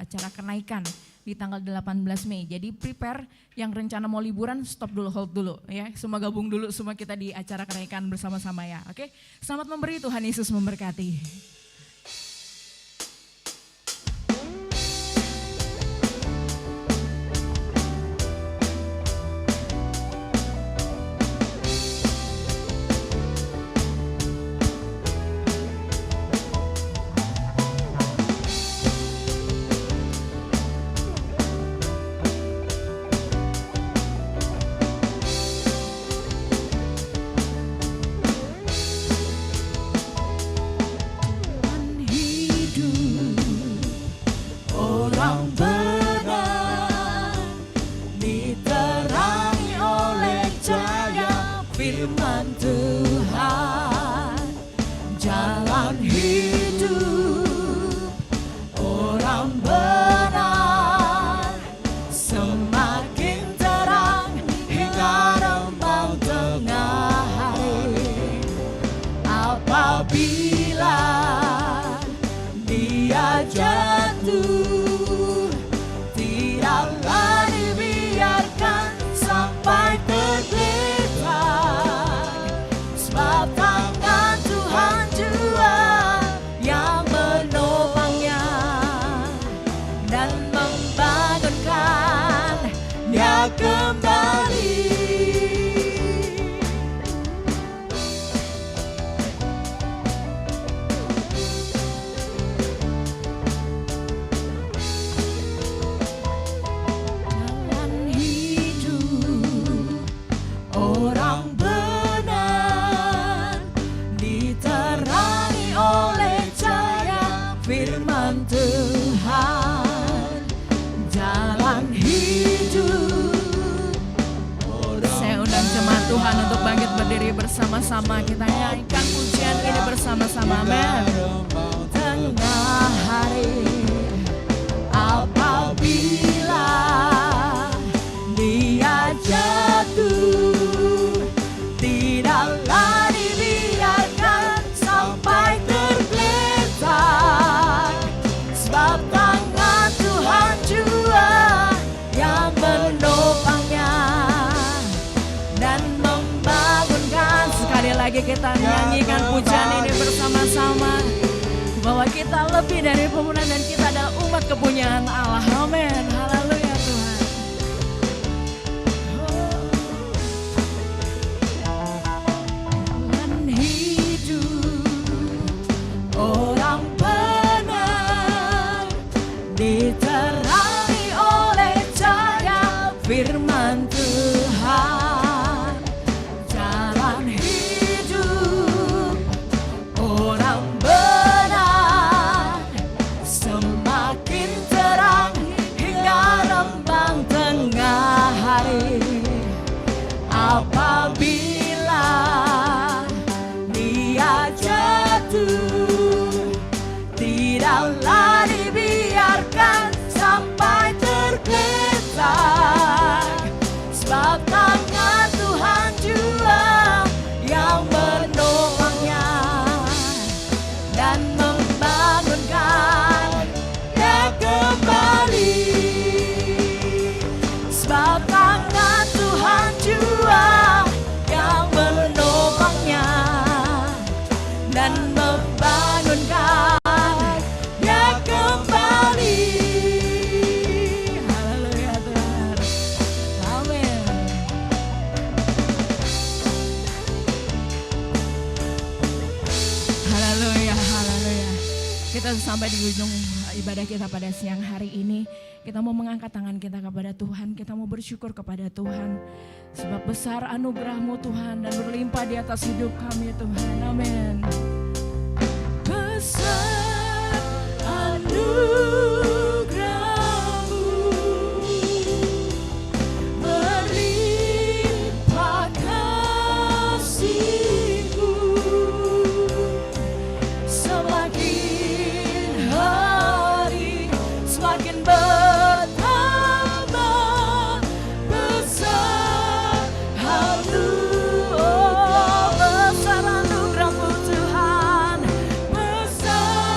acara kenaikan di tanggal 18 Mei. Jadi prepare yang rencana mau liburan, stop dulu, hold dulu ya. Semua gabung dulu, semua kita di acara kenaikan bersama-sama ya. Oke, selamat memberi, Tuhan Yesus memberkati. Bersama-sama kita nyanyikan pujian ini bersama-sama, amin. Tengah hari apabila dia jatuh, tidaklah dibiarkan sampai tergeletak, sebab tangan Tuhan jua yang menopangnya dan sekali lagi kita nyanyikan pujian ini bersama-sama bahwa kita lebih dari pemenang dan kita adalah umat kepunyaan Allah. Amin. Haleluya Tuhan. Dan hidup orang benar diterangi oleh cahaya firman Tuhan. Apabila dia jatuh, tidaklah dibiarkan sampai tergeletak, sebab tangan Tuhan jua yang menopangnya dan membangunkan dia kembali, sebab tangan Tuhan jua yang menopangnya dan membangunkan dia kembali. Haleluya Tuhan. Amin. Haleluya, haleluya. Kita sampai di ujung ibadah kita pada siang hari ini. Kita mau mengangkat tangan kita kepada Tuhan, kita mau bersyukur kepada Tuhan. Sebab besar anugerah-Mu Tuhan dan berlimpah di atas hidup kami Tuhan. Amin. Besar anugerah-Mu, berlimpah kasih-Mu, semakin hari semakin bertambah besar besar anugerah-Mu Tuhan, besar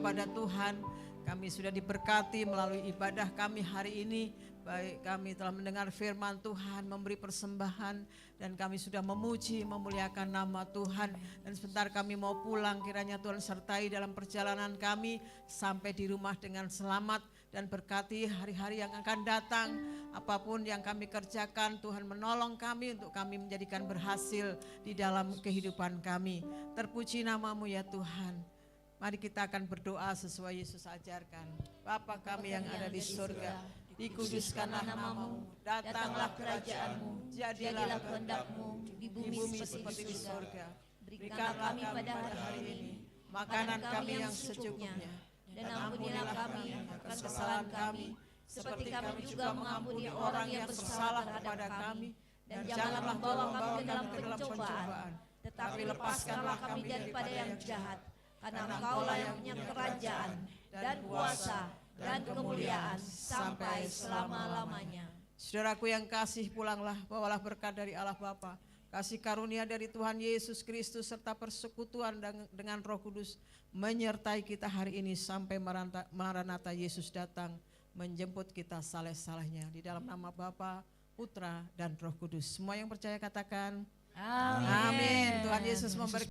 kepada Tuhan. Kami sudah diberkati melalui ibadah kami hari ini. Baik, kami telah mendengar firman Tuhan, memberi persembahan, dan kami sudah memuji, memuliakan nama Tuhan. Dan sebentar kami mau pulang, kiranya Tuhan sertai dalam perjalanan kami sampai di rumah dengan selamat, dan berkati hari-hari yang akan datang. Apapun yang kami kerjakan, Tuhan menolong kami untuk kami menjadikan berhasil di dalam kehidupan kami. Terpuji namamu ya Tuhan. Mari kita akan berdoa sesuai Yesus ajarkan. Bapa kami yang ada di surga, dikuduskanlah namamu, datanglah kerajaanmu, jadilah kehendak-mu di bumi seperti di surga. Berikanlah kami pada hari ini makanan kami yang secukupnya, dan ampunilah kami akan kesalahan kami, seperti kami juga mengampuni orang yang bersalah kepada kami, dan janganlah membawa kami ke dalam pencobaan, tetapi lepaskanlah kami daripada yang jahat, karena Engkaulah yang punya kerajaan dan kuasa dan kemuliaan sampai selama-lamanya. Saudaraku yang kasih, pulanglah, bawalah berkat dari Allah Bapa, kasih karunia dari Tuhan Yesus Kristus, serta persekutuan dengan Roh Kudus menyertai kita hari ini sampai Maranatha Yesus datang menjemput kita saleh-salehnya. Di dalam nama Bapa, Putra, dan Roh Kudus. Semua yang percaya katakan amin. Amin. Tuhan Yesus memberkati.